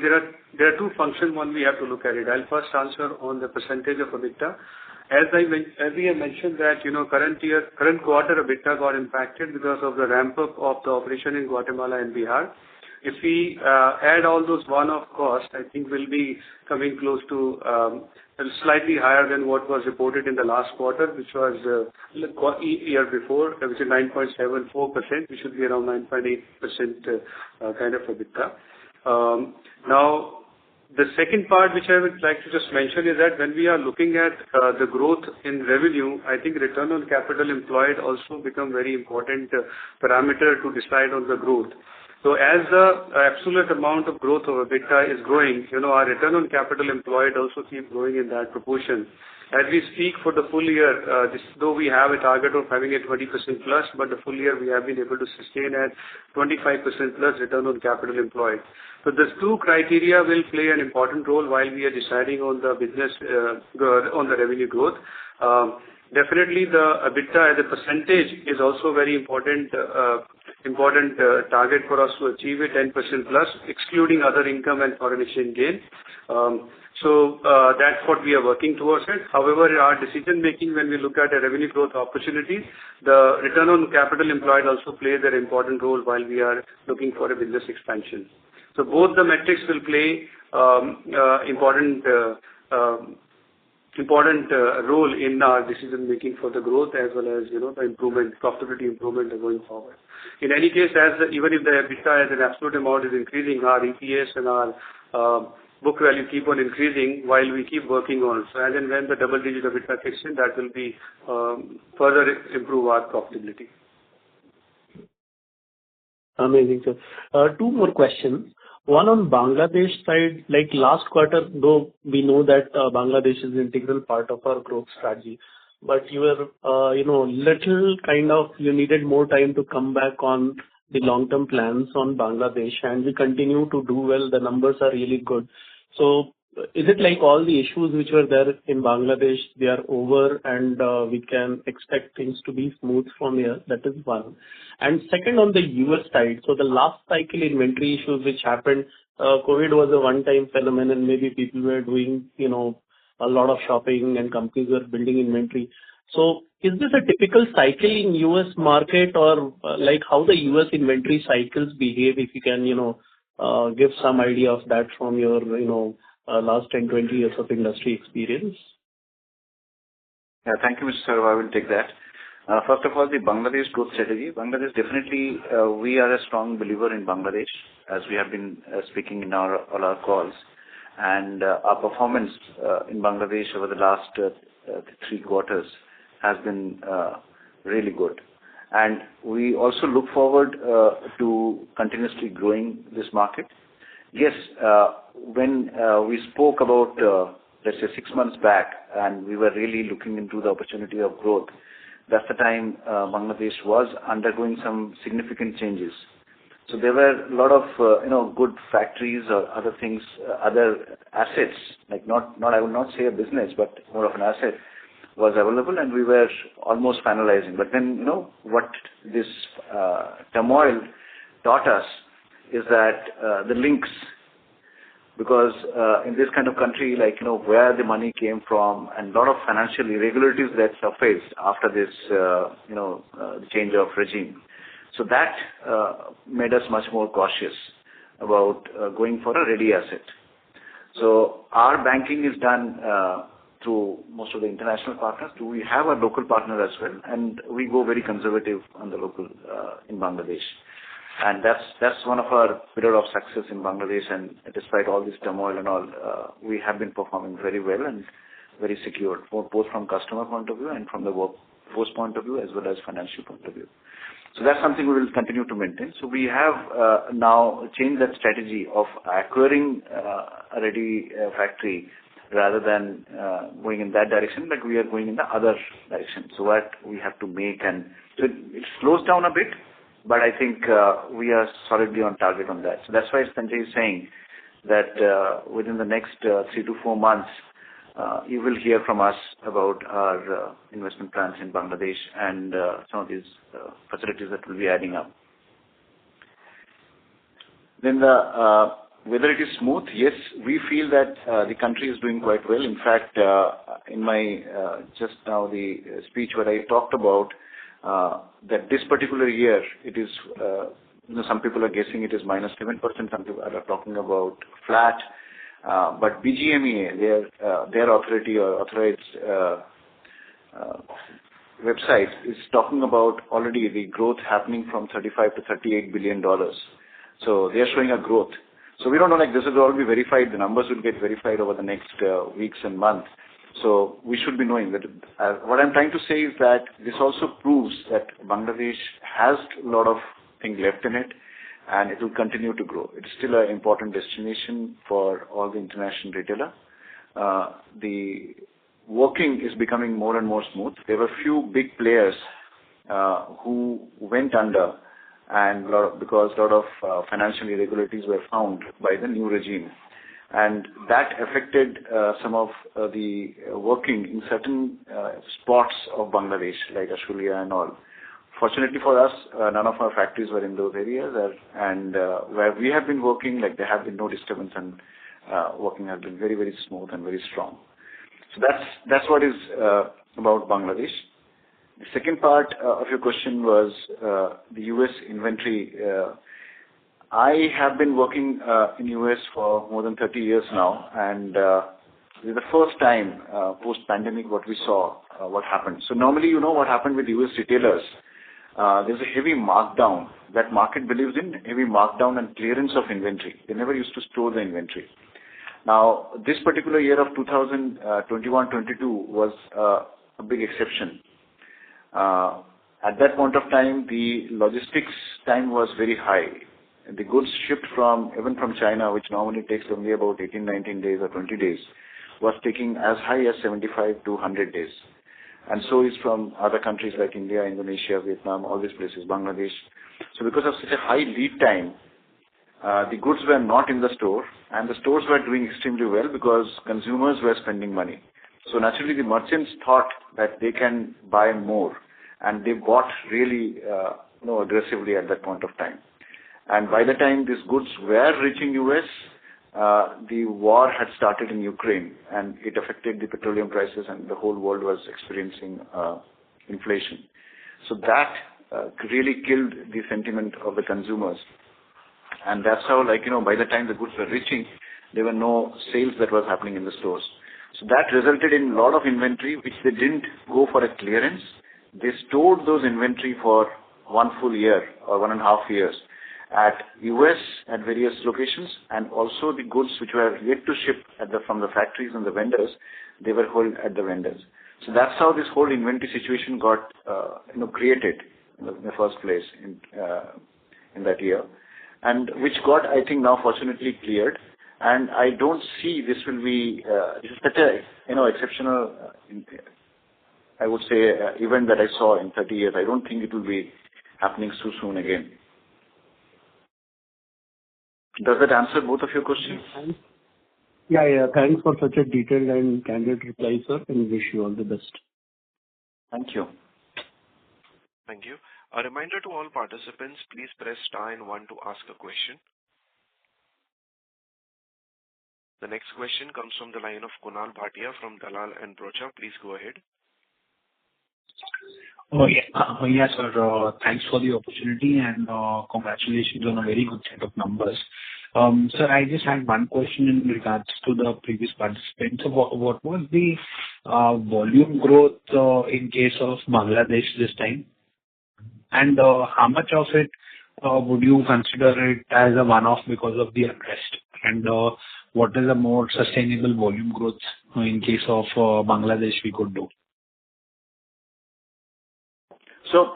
there are two functions. One, we have to look at it. I'll first answer on the percentage of EBITDA. As we have mentioned that, current quarter EBITDA got impacted because of the ramp-up of the operation in Guatemala and Bihar. If we add all those one-off costs, I think we'll be coming close to slightly higher than what was reported in the last quarter, which was year before, which is 9.74%. We should be around 9.8% kind of EBITDA. Now, the second part which I would like to just mention is that when we are looking at the growth in revenue, I think return on capital employed also become very important parameter to decide on the growth. So as the absolute amount of growth of EBITDA is growing, our return on capital employed also keeps growing in that proportion. As we speak for the full year, though we have a target of having a 20% plus, but the full year we have been able to sustain at 25% plus return on capital employed. So these two criteria will play an important role while we are deciding on the business, on the revenue growth. Definitely the EBITDA as a percentage is also very important target for us to achieve it, 10% plus, excluding other income and foreign exchange gain. So that's what we are working towards it. However, our decision making when we look at a revenue growth opportunities, the return on capital employed also plays an important role while we are looking for a business expansion. So both the metrics will play important role in our decision making for the growth as well as the improvement, profitability improvement going forward. In any case, even if the EBITDA as an absolute amount is increasing, our EPS and our book value keep on increasing while we keep working on. So as and when the double digit EBITDA kicks in, that will be further improve our profitability. Amazing, sir. Two more questions. One on Bangladesh side, like last quarter, though we know that Bangladesh is an integral part of our growth strategy, but you were, you needed more time to come back on the long-term plans on Bangladesh, and we continue to do well. The numbers are really good. So is it like all the issues which were there in Bangladesh, they are over and we can expect things to be smooth from here? That is one. And second, on the US side, so the last cycle inventory issues which happened, COVID was a one-time phenomenon, and maybe people were doing, a lot of shopping and companies were building inventory. So is this a typical cycle in US market, or like how the US inventory cycles behave? If you can, give some idea of that from your, last 10, 20 years of industry experience. Yeah, thank you, Mr. Sarva. I will take that. First of all, the Bangladesh growth strategy. Bangladesh, definitely, we are a strong believer in Bangladesh, as we have been speaking in all our calls. And our performance in Bangladesh over the last 3 quarters has been really good. And we also look forward to continuously growing this market. Yes, when we spoke about, let's say, 6 months back, and we were really looking into the opportunity of growth, that's the time Bangladesh was undergoing some significant changes. So there were a lot of, good factories or other things, other assets, like I would not say a business, but more of an asset was available, and we were almost finalizing. But then, what this turmoil taught us is that the links, because in this kind of country, like, where the money came from and a lot of financial irregularities that surfaced after this, the change of regime. So that made us much more cautious about going for a ready asset. So our banking is done through most of the international partners. We have a local partner as well, and we go very conservative on the local in Bangladesh. And that's one of our pillar of success in Bangladesh. And despite all this turmoil and all, we have been performing very well and very secure, both from customer point of view and from the workforce point of view, as well as financial point of view. So that's something we will continue to maintain. So we have now changed that strategy of acquiring a ready factory rather than going in that direction, but we are going in the other direction. So what we have to make, and so it slows down a bit, but I think we are solidly on target on that. So that's why Sanjay is saying that within the next 3 to 4 months, you will hear from us about our investment plans in Bangladesh and some of these facilities that will be adding up. Then whether it is smooth, yes, we feel that the country is doing quite well. In fact, in my just now the speech where I talked about that this particular year, it is, some people are guessing it is -7%, some people are talking about flat. But BGMEA, their authority or authorized website is talking about already the growth happening from $35 to $38 billion. So they are showing a growth. So we don't know, like this will all be verified. The numbers will get verified over the next weeks and months. So we should be knowing that. What I'm trying to say is that this also proves that Bangladesh has a lot of things left in it, and it will continue to grow. It's still an important destination for all the international retailer. The working is becoming more and more smooth. There were few big players who went under, and because a lot of financial irregularities were found by the new regime. And that affected some of the working in certain spots of Bangladesh, like Ashulia and all. Fortunately for us, none of our factories were in those areas, and where we have been working, like there have been no disturbance, and working has been very, very smooth and very strong. So that's what is about Bangladesh. The second part of your question was the U.S. inventory. I have been working in U.S. for more than 30 years now, and this is the first time post-pandemic what we saw, what happened. So normally, you know what happened with U.S. retailers. There's a heavy markdown. That market believes in heavy markdown and clearance of inventory. They never used to store the inventory. Now, this particular year of 2021-22 was a big exception. At that point of time, the logistics time was very high. The goods shipped even from China, which normally takes only about 18, 19 days or 20 days, was taking as high as 75 to 100 days. And so is from other countries like India, Indonesia, Vietnam, all these places, Bangladesh. So because of such a high lead time, the goods were not in the store, and the stores were doing extremely well because consumers were spending money. So naturally, the merchants thought that they can buy more, and they bought really aggressively at that point of time. And by the time these goods were reaching US, the war had started in Ukraine, and it affected the petroleum prices, and the whole world was experiencing inflation. So that really killed the sentiment of the consumers. And that's how, by the time the goods were reaching, there were no sales that was happening in the stores. So that resulted in a lot of inventory, which they didn't go for a clearance. They stored those inventory for 1 full year or 1.5 years at US at various locations, and also the goods which were yet to ship from the factories and the vendors, they were held at the vendors. So that's how this whole inventory situation got created in the first place in that year, and which got, I think, now fortunately cleared. And I don't see this will be this is such a exceptional, I would say, event that I saw in 30 years. I don't think it will be happening so soon again. Does that answer both of your questions? Yeah. Thanks for such a detailed and candid reply, sir, and wish you all the best. Thank you. Thank you. A reminder to all participants, please press star and 1 to ask a question. The next question comes from the line of Kunal Bhatia from Dalal & Broacha. Please go ahead. Yes, sir. Thanks for the opportunity, and congratulations on a very good set of numbers. Sir, I just had one question in regards to the previous participant. So what was the volume growth in case of Bangladesh this time? And how much of it would you consider it as a one-off because of the unrest? And what is a more sustainable volume growth in case of Bangladesh we could do? So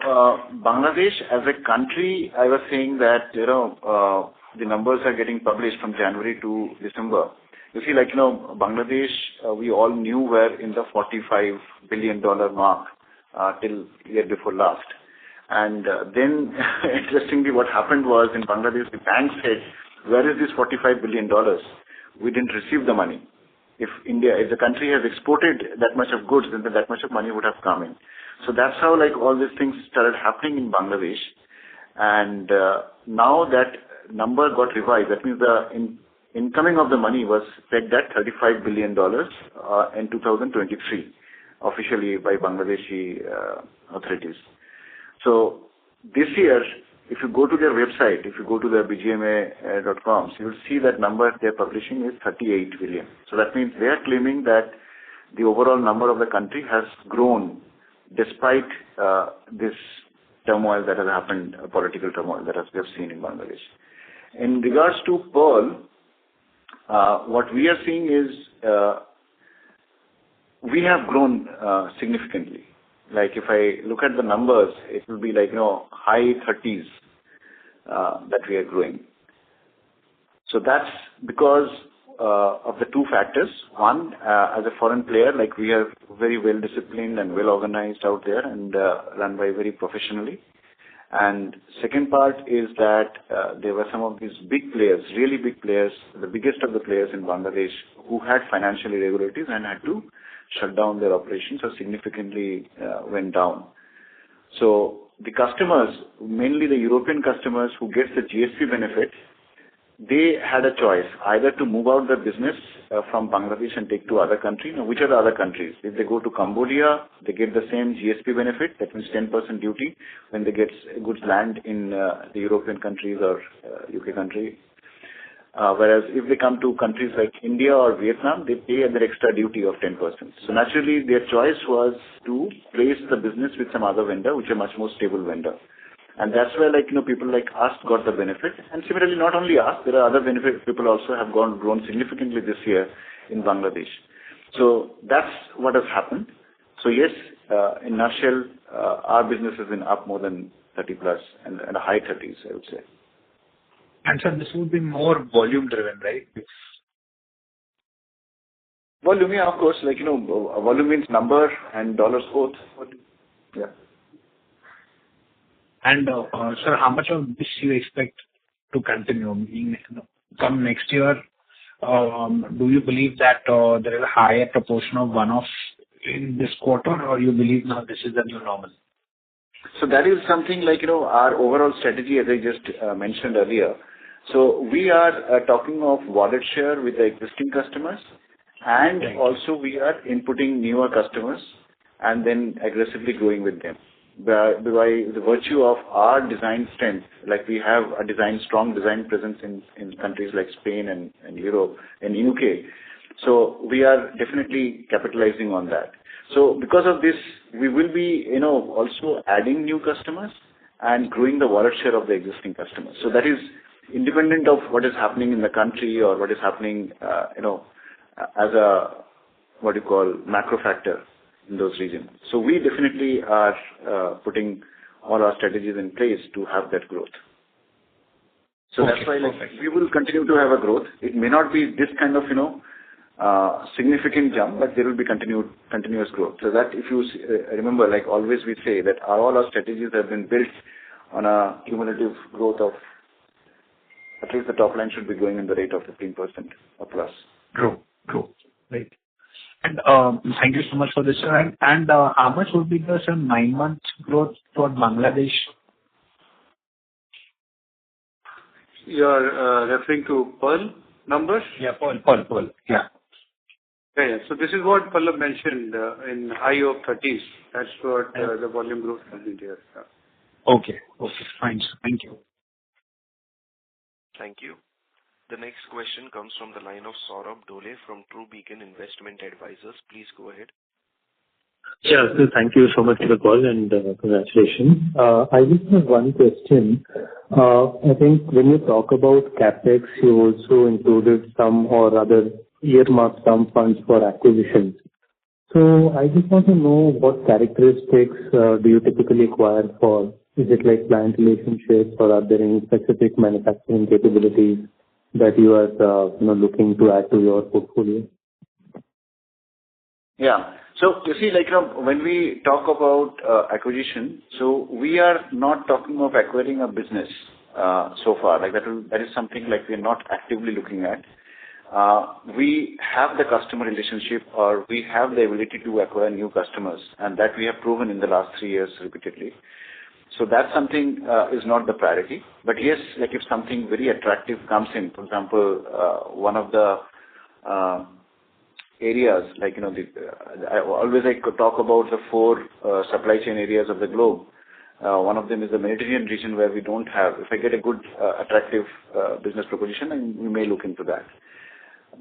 Bangladesh as a country, I was saying that the numbers are getting published from January to December. You see, Bangladesh, we all knew were in the $45 billion mark till year before last. And then, interestingly, what happened was in Bangladesh, the bank said, where is this $45 billion? We didn't receive the money. If the country has exported that much of goods, then that much of money would have come in. So that's how all these things started happening in Bangladesh. And now that number got revised. That means the incoming of the money was pegged at $35 billion in 2023, officially by Bangladeshi authorities. So this year, if you go to their website, if you go to their bgma.com, you will see that number they're publishing is 38 billion. So that means they are claiming that the overall number of the country has grown despite this turmoil that has happened, political turmoil that we have seen in Bangladesh. In regards to Pearl, what we are seeing is we have grown significantly. If I look at the numbers, it will be high 30s that we are growing. So that's because of the two factors. One, as a foreign player, we are very well disciplined and well organized out there and run by very professionally. And second part is that there were some of these big players, really big players, the biggest of the players in Bangladesh, who had financial irregularities and had to shut down their operations or significantly went down. So the customers, mainly the European customers who get the GSP benefit, they had a choice either to move out their business from Bangladesh and take to other countries. Now, which are the other countries? If they go to Cambodia, they get the same GSP benefit, that means 10% duty when they get goods land in the European countries or UK country. Whereas if they come to countries like India or Vietnam, they pay an extra duty of 10%. So naturally, their choice was to place the business with some other vendor, which is a much more stable vendor. And that's where, people like us got the benefit. And similarly, not only us, there are other benefit people also have grown significantly this year in Bangladesh. So that's what has happened. So yes, in a nutshell, our business has been up more than 30 plus and a high 30s, I would say. And sir, this would be more volume driven, right? Volume, yeah, of course. Volume means number and dollars both. Yeah. And sir, how much of this you expect to continue? Meaning, come next year, do you believe that there is a higher proportion of one-off in this quarter, or you believe now this is the new normal? So that is something our overall strategy, as I just mentioned earlier. So we are talking of wallet share with the existing customers, and also we are inputting newer customers and then aggressively growing with them. By the virtue of our design strength, we have a strong design presence in countries like Spain and Europe and UK. So we are definitely capitalizing on that. So because of this, we will be, also adding new customers and growing the wallet share of the existing customers. So that is independent of what is happening in the country or what is happening, as a, macro factor in those regions. So we definitely are putting all our strategies in place to have that growth. So that's why we will continue to have a growth. It may not be this kind of, significant jump, but there will be continuous growth. So that if you remember, always we say that all our strategies have been built on a cumulative growth of at least the top line should be going in the rate of 15% or plus. True. Right. And thank you so much for this, sir. And how much would be the 9-month growth for Bangladesh? You are referring to Pearl numbers? Yeah, Pearl. Yeah. Yeah. So this is what Pallab mentioned in high of 30s. That's what the volume growth has been there. Yeah. Okay. Fine, sir. Thank you. Thank you. The next question comes from the line of Saurabh Dole from True Beacon Investment Advisors. Please go ahead. Yeah, so thank you so much for the call and congratulations. I just have one question. I think when you talk about CapEx, you also included some or rather earmarked some funds for acquisitions. So I just want to know what characteristics do you typically acquire for? Is it like client relationships or are there any specific manufacturing capabilities? that you are looking to add to your portfolio? Yeah. So you see, when we talk about acquisition, so we are not talking of acquiring a business so far. That is something we are not actively looking at. We have the customer relationship, or we have the ability to acquire new customers, and that we have proven in the last 3 years repeatedly. So that's something is not the priority. But yes, if something very attractive comes in, for example, one of the areas, I always like to talk about the 4 supply chain areas of the globe. One of them is the Mediterranean region, where we don't have. If I get a good, attractive business proposition, then we may look into that.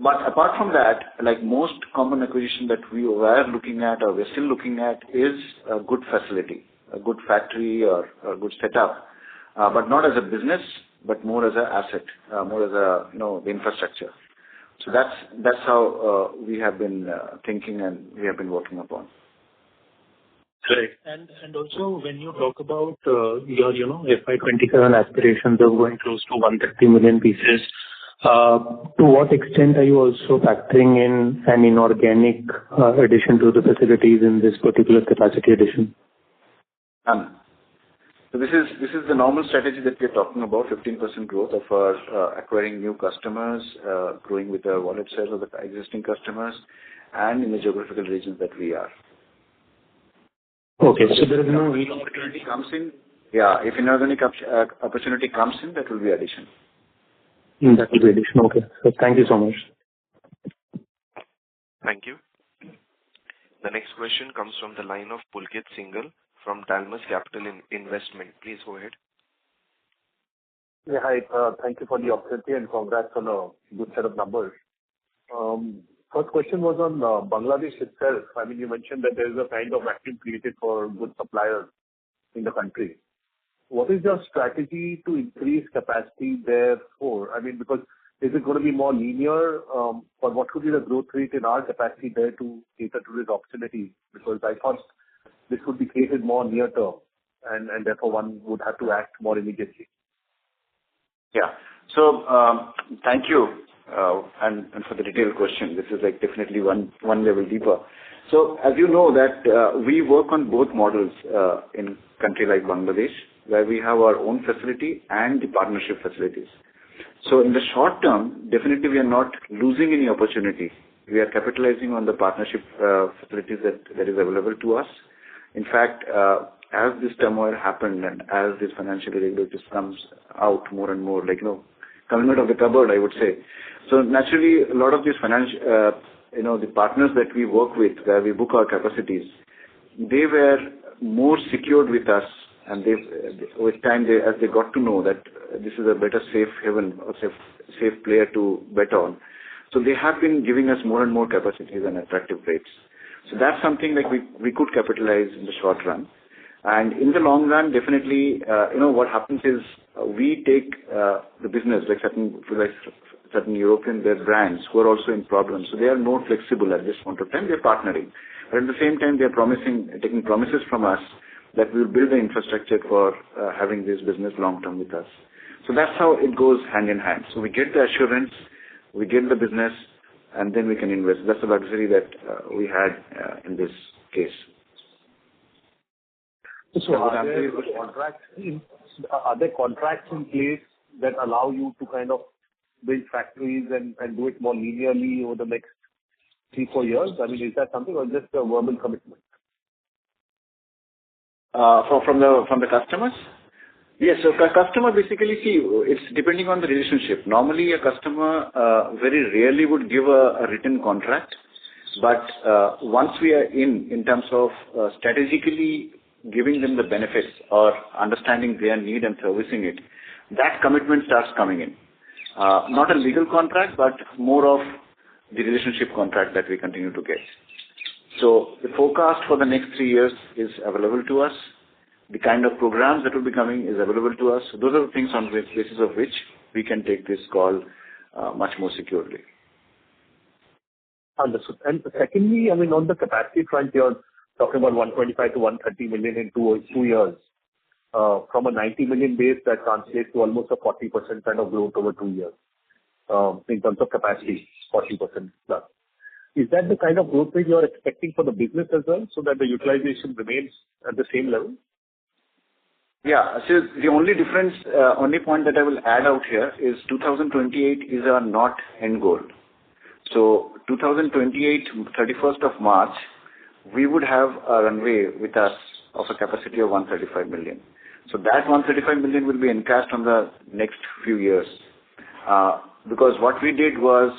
But apart from that, most common acquisition that we were looking at, or we're still looking at, is a good facility, a good factory, or a good setup, but not as a business, but more as an asset, more as the infrastructure. So that's how we have been thinking, and we have been working upon. Right. And also, when you talk about your FY27 aspirations of going close to 130 million pieces, to what extent are you also factoring in an inorganic addition to the facilities in this particular capacity addition? So this is the normal strategy that we are talking about, 15% growth of our acquiring new customers, growing with our wallet share of the existing customers, and in the geographical regions that we are. Okay, so there is no opportunity comes in. Yeah, if inorganic opportunity comes in, that will be addition. That will be addition. Okay. So thank you so much. Thank you. The next question comes from the line of Pulkit Singhal from Dalmus Capital Investment. Please go ahead. Yeah, hi. Thank you for the opportunity, and congrats on a good set of numbers. First question was on Bangladesh itself. I mean, you mentioned that there is a kind of vacuum created for good suppliers in the country. What is your strategy to increase capacity there for? I mean, because is it going to be more linear, or what could be the growth rate in our capacity there to cater to this opportunity? Because I thought this would be created more near term, and therefore one would have to act more immediately. Yeah. So thank you, and for the detailed question. This is definitely one level deeper. So as you know that we work on both models in country like Bangladesh, where we have our own facility and the partnership facilities. So in the short term, definitely we are not losing any opportunity. We are capitalizing on the partnership facilities that is available to us. In fact, as this turmoil happened, and as this financial irregularities comes out more and more, coming out of the cupboard, I would say. So naturally, a lot of these financial, the partners that we work with, where we book our capacities, they were more secured with us, and with time, as they got to know that this is a better safe haven or safe player to bet on. So they have been giving us more and more capacities and attractive rates. So that's something we could capitalize in the short run. And in the long run, definitely, what happens is we take the business, certain European brands who are also in problems. So they are more flexible at this point of time. They're partnering. But at the same time, they're taking promises from us that we'll build the infrastructure for having this business long-term with us. So that's how it goes hand in hand. So we get the assurance, we get the business, and then we can invest. That's the luxury that we had in this case. So are there contracts in place that allow you to kind of build factories and do it more linearly over the next 3-4 years? I mean, is that something, or just a verbal commitment? From the customers? Yes. So customer basically, it's depending on the relationship. Normally, a customer very rarely would give a written contract, but once we are in terms of strategically giving them the benefits or understanding their need and servicing it, that commitment starts coming in. Not a legal contract, but more of the relationship contract that we continue to get. So the forecast for the next 3 years is available to us. The kind of programs that will be coming is available to us. So those are the things on the basis of which we can take this call much more securely. Understood. And secondly, I mean, on the capacity front, you're talking about 125 to 130 million in 2 years. From a 90 million base, that translates to almost a 40% kind of growth over 2 years. in terms of capacity, 40% plus. Is that the kind of growth rate you are expecting for the business as well, so that the utilization remains at the same level? Yeah. So the only difference, only point that I will add out here is 2028 is our not end goal. So 2028, 31st of March, we would have a runway with us of a capacity of 135 million. So that 135 million will be encashed on the next few years. Because what we did was,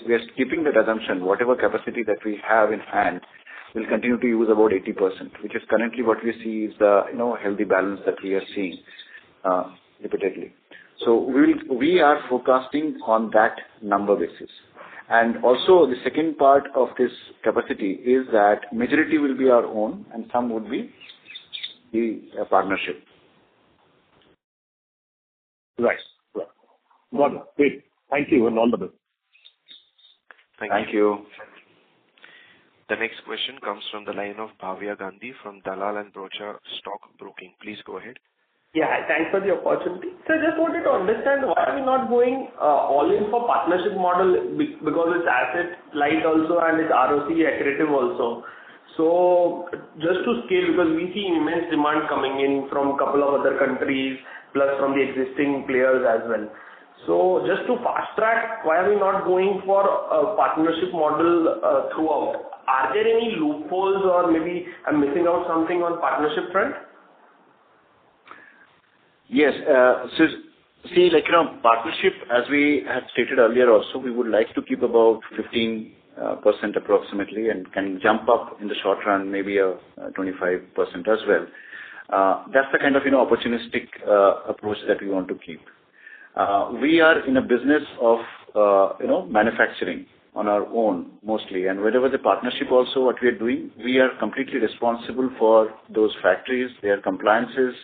we are keeping that assumption, whatever capacity that we have in hand, we'll continue to use about 80%, which is currently what we see is the, healthy balance that we are seeing, repeatedly. So we are forecasting on that number basis. And also the second part of this capacity is that majority will be our own and some would be the partnership. Right. Got it. Great. Thank you and all the best. Thank you. The next question comes from the line of Bhavya Gandhi from Dalal and Broacha Stock Broking. Please go ahead. Yeah, thanks for the opportunity. So I just wanted to understand why are we not going all in for partnership model, because it's asset light also and it's ROC accretive also. So just to scale, because we see immense demand coming in from a couple of other countries plus from the existing players as well. So just to fast track, why are we not going for a partnership model throughout? Are there any loopholes or maybe I'm missing out something on partnership front? Yes. So see, partnership, as we had stated earlier also, we would like to keep about 15% approximately and can jump up in the short run, maybe 25% as well. That's the kind of, opportunistic approach that we want to keep. We are in a business of, manufacturing on our own mostly. And wherever the partnership also, what we are doing, we are completely responsible for those factories, their compliances,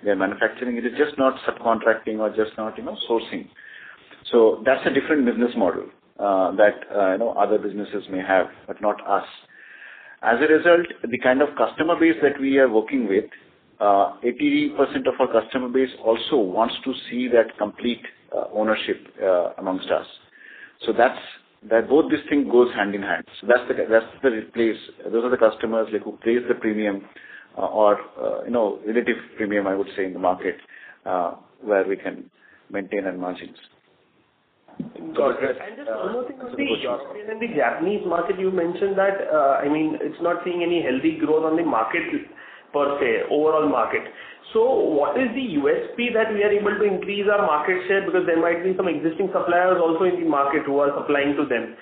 their manufacturing. It is just not subcontracting or just not, sourcing. So that's a different business model that, other businesses may have, but not us. As a result, the kind of customer base that we are working with, 80% of our customer base also wants to see that complete ownership amongst us. So that both these things goes hand in hand. So that's the place. Those are the customers who place the premium or relative premium, I would say, in the market where we can maintain our margins. Got it. And just one more thing on the European and the Japanese market, you mentioned that it's not seeing any healthy growth on the market per se, overall market. So what is the USP that we are able to increase our market share, because there might be some existing suppliers also in the market who are supplying to them.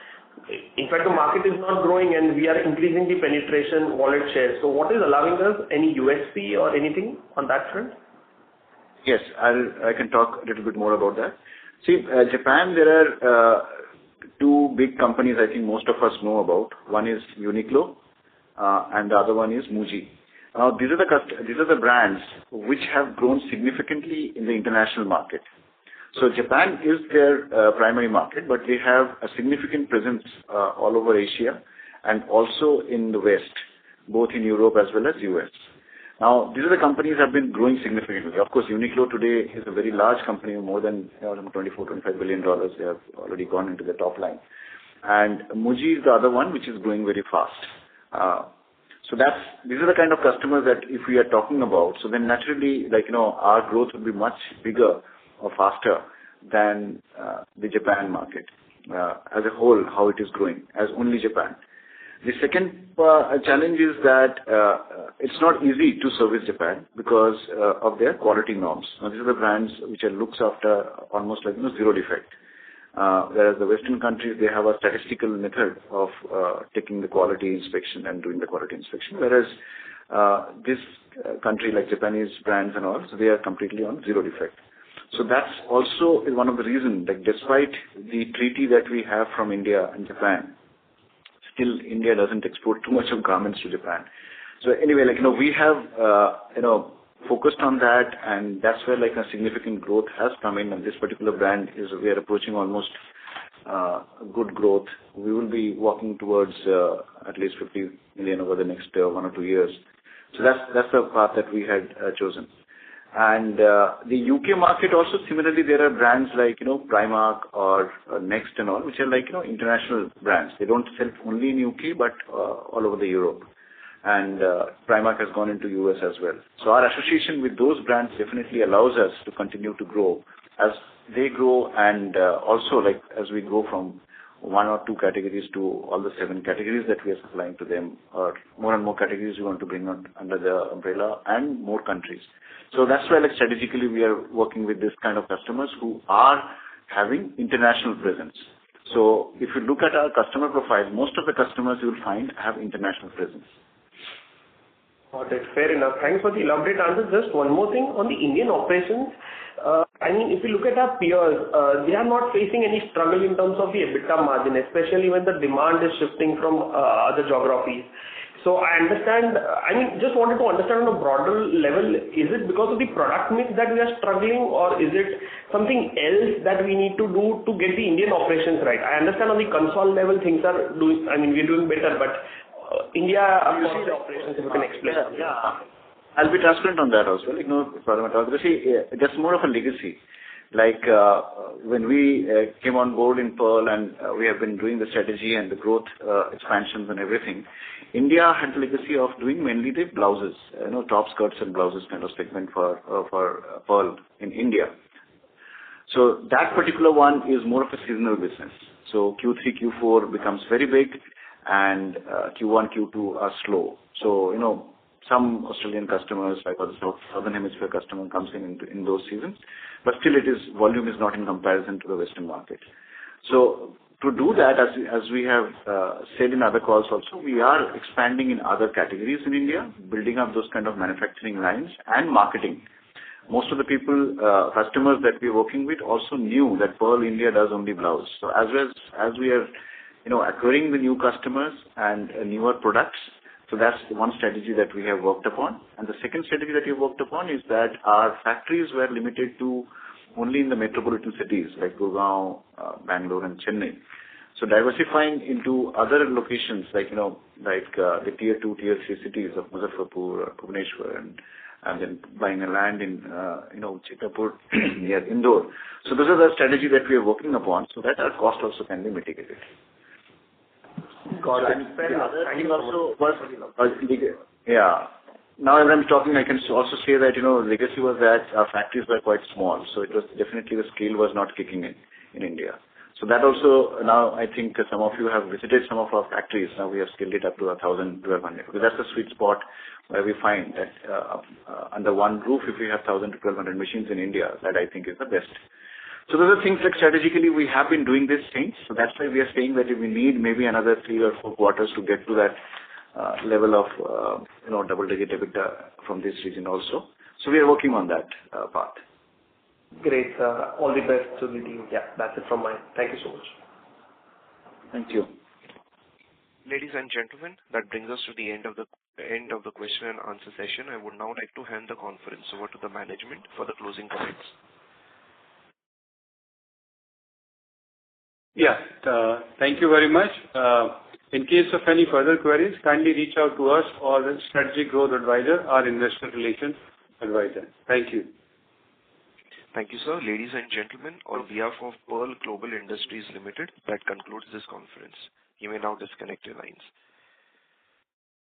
In fact, the market is not growing and we are increasing the penetration wallet share. So what is allowing us, any USP or anything on that front? Yes, I can talk a little bit more about that. See, Japan, there are two big companies I think most of us know about. One is Uniqlo and the other one is Muji. Now, these are the brands which have grown significantly in the international market. So Japan is their primary market, but they have a significant presence all over Asia and also in the West, both in Europe as well as US. Now, these are the companies that have been growing significantly. Of course, Uniqlo today is a very large company, more than $24-25 billion. They have already gone into the top line. And Muji is the other one, which is growing very fast. So these are the kind of customers that if we are talking about, so then naturally, our growth will be much bigger or faster than the Japan market as a whole, how it is growing, as only Japan. The second challenge is that it's not easy to service Japan because of their quality norms. Now, these are the brands which are looked after almost like zero defect. Whereas the Western countries, they have a statistical method of taking the quality inspection and doing the quality inspection. Whereas this country, like Japanese brands and all, so they are completely on zero defect. So that's also one of the reasons, despite the treaty that we have from India and Japan, still India doesn't export too much of garments to Japan. So anyway, we have, focused on that, and that's where a significant growth has come in. And this particular brand we are approaching almost good growth. We will be walking towards at least 50 million over the next 1 or 2 years. So that's the path that we had chosen. And the UK market also, similarly, there are brands like, Primark or Next and all, which are like, international brands. They don't sell only in UK, but all over the Europe. And Primark has gone into US as well. So our association with those brands definitely allows us to continue to grow as they grow, and also like as we grow from 1 or 2 categories to all the 7 categories that we are supplying to them, or more and more categories we want to bring on under the umbrella and more countries. So that's why like strategically we are working with this kind of customers who are having international presence. So if you look at our customer profile, most of the customers you will find have international presence. Got it. Fair enough. Thanks for the elaborate answer. Just one more thing on the Indian operations. If you look at our peers, they are not facing any struggle in terms of the EBITDA margin, especially when the demand is shifting from other geographies. So I understand, just wanted to understand on a broader level, is it because of the product mix that we are struggling, or is it something else that we need to do to get the Indian operations right? I understand on the console level things are doing, we're doing better, but India, of course, the operations, if you can explain. Yeah. I'll be transparent on that also. No problem at all. That's more of a legacy. When we came on board in Pearl and we have been doing the strategy and the growth expansions and everything, India had the legacy of doing mainly the blouses, top skirts and blouses kind of segment for Pearl in India. So that particular one is more of a seasonal business. So Q3, Q4 becomes very big, and Q1, Q2 are slow. So, some Australian customers, like the Southern Hemisphere customer comes in those seasons, but still volume is not in comparison to the Western market. So to do that, as we have said in other calls also, we are expanding in other categories in India, building up those kind of manufacturing lines and marketing. Most of the customers that we're working with also knew that Pearl India does only blouse. So as we are acquiring the new customers and newer products. So that's one strategy that we have worked upon. And the second strategy that we have worked upon is that our factories were limited to only in the metropolitan cities like Gurgaon, Bangalore and Chennai. So diversifying into other locations like the tier 2, tier 3 cities of Muzaffarpur or Bhubaneswar, and then buying a land in Chitapur near Indore. So those are the strategy that we are working upon so that our cost also can be mitigated. Got it. Now as I'm talking, I can also say that, legacy was that our factories were quite small. So it was definitely the scale was not kicking in India. So that also, now I think some of you have visited some of our factories. Now we have scaled it up to 1,000, 1,200. Because that's the sweet spot where we find that under one roof, if we have 1,000 to 1,200 machines in India, that I think is the best. So those are things like strategically we have been doing these things. So that's why we are saying that we need maybe another 3 or 4 quarters to get to that level of double-digit EBITDA from this region also. So we are working on that path. Great, sir. All the best to the team. Yeah, that's it from mine. Thank you so much. Thank you. Ladies and gentlemen, that brings us to the end of the question and answer session. I would now like to hand the conference over to the management for the closing comments. Yeah, thank you very much. In case of any further queries, kindly reach out to us or the Strategic Growth Advisor, our Investor Relations Advisor. Thank you. Thank you, sir. Ladies and gentlemen, on behalf of Pearl Global Industries Limited, that concludes this conference. You may now disconnect your lines.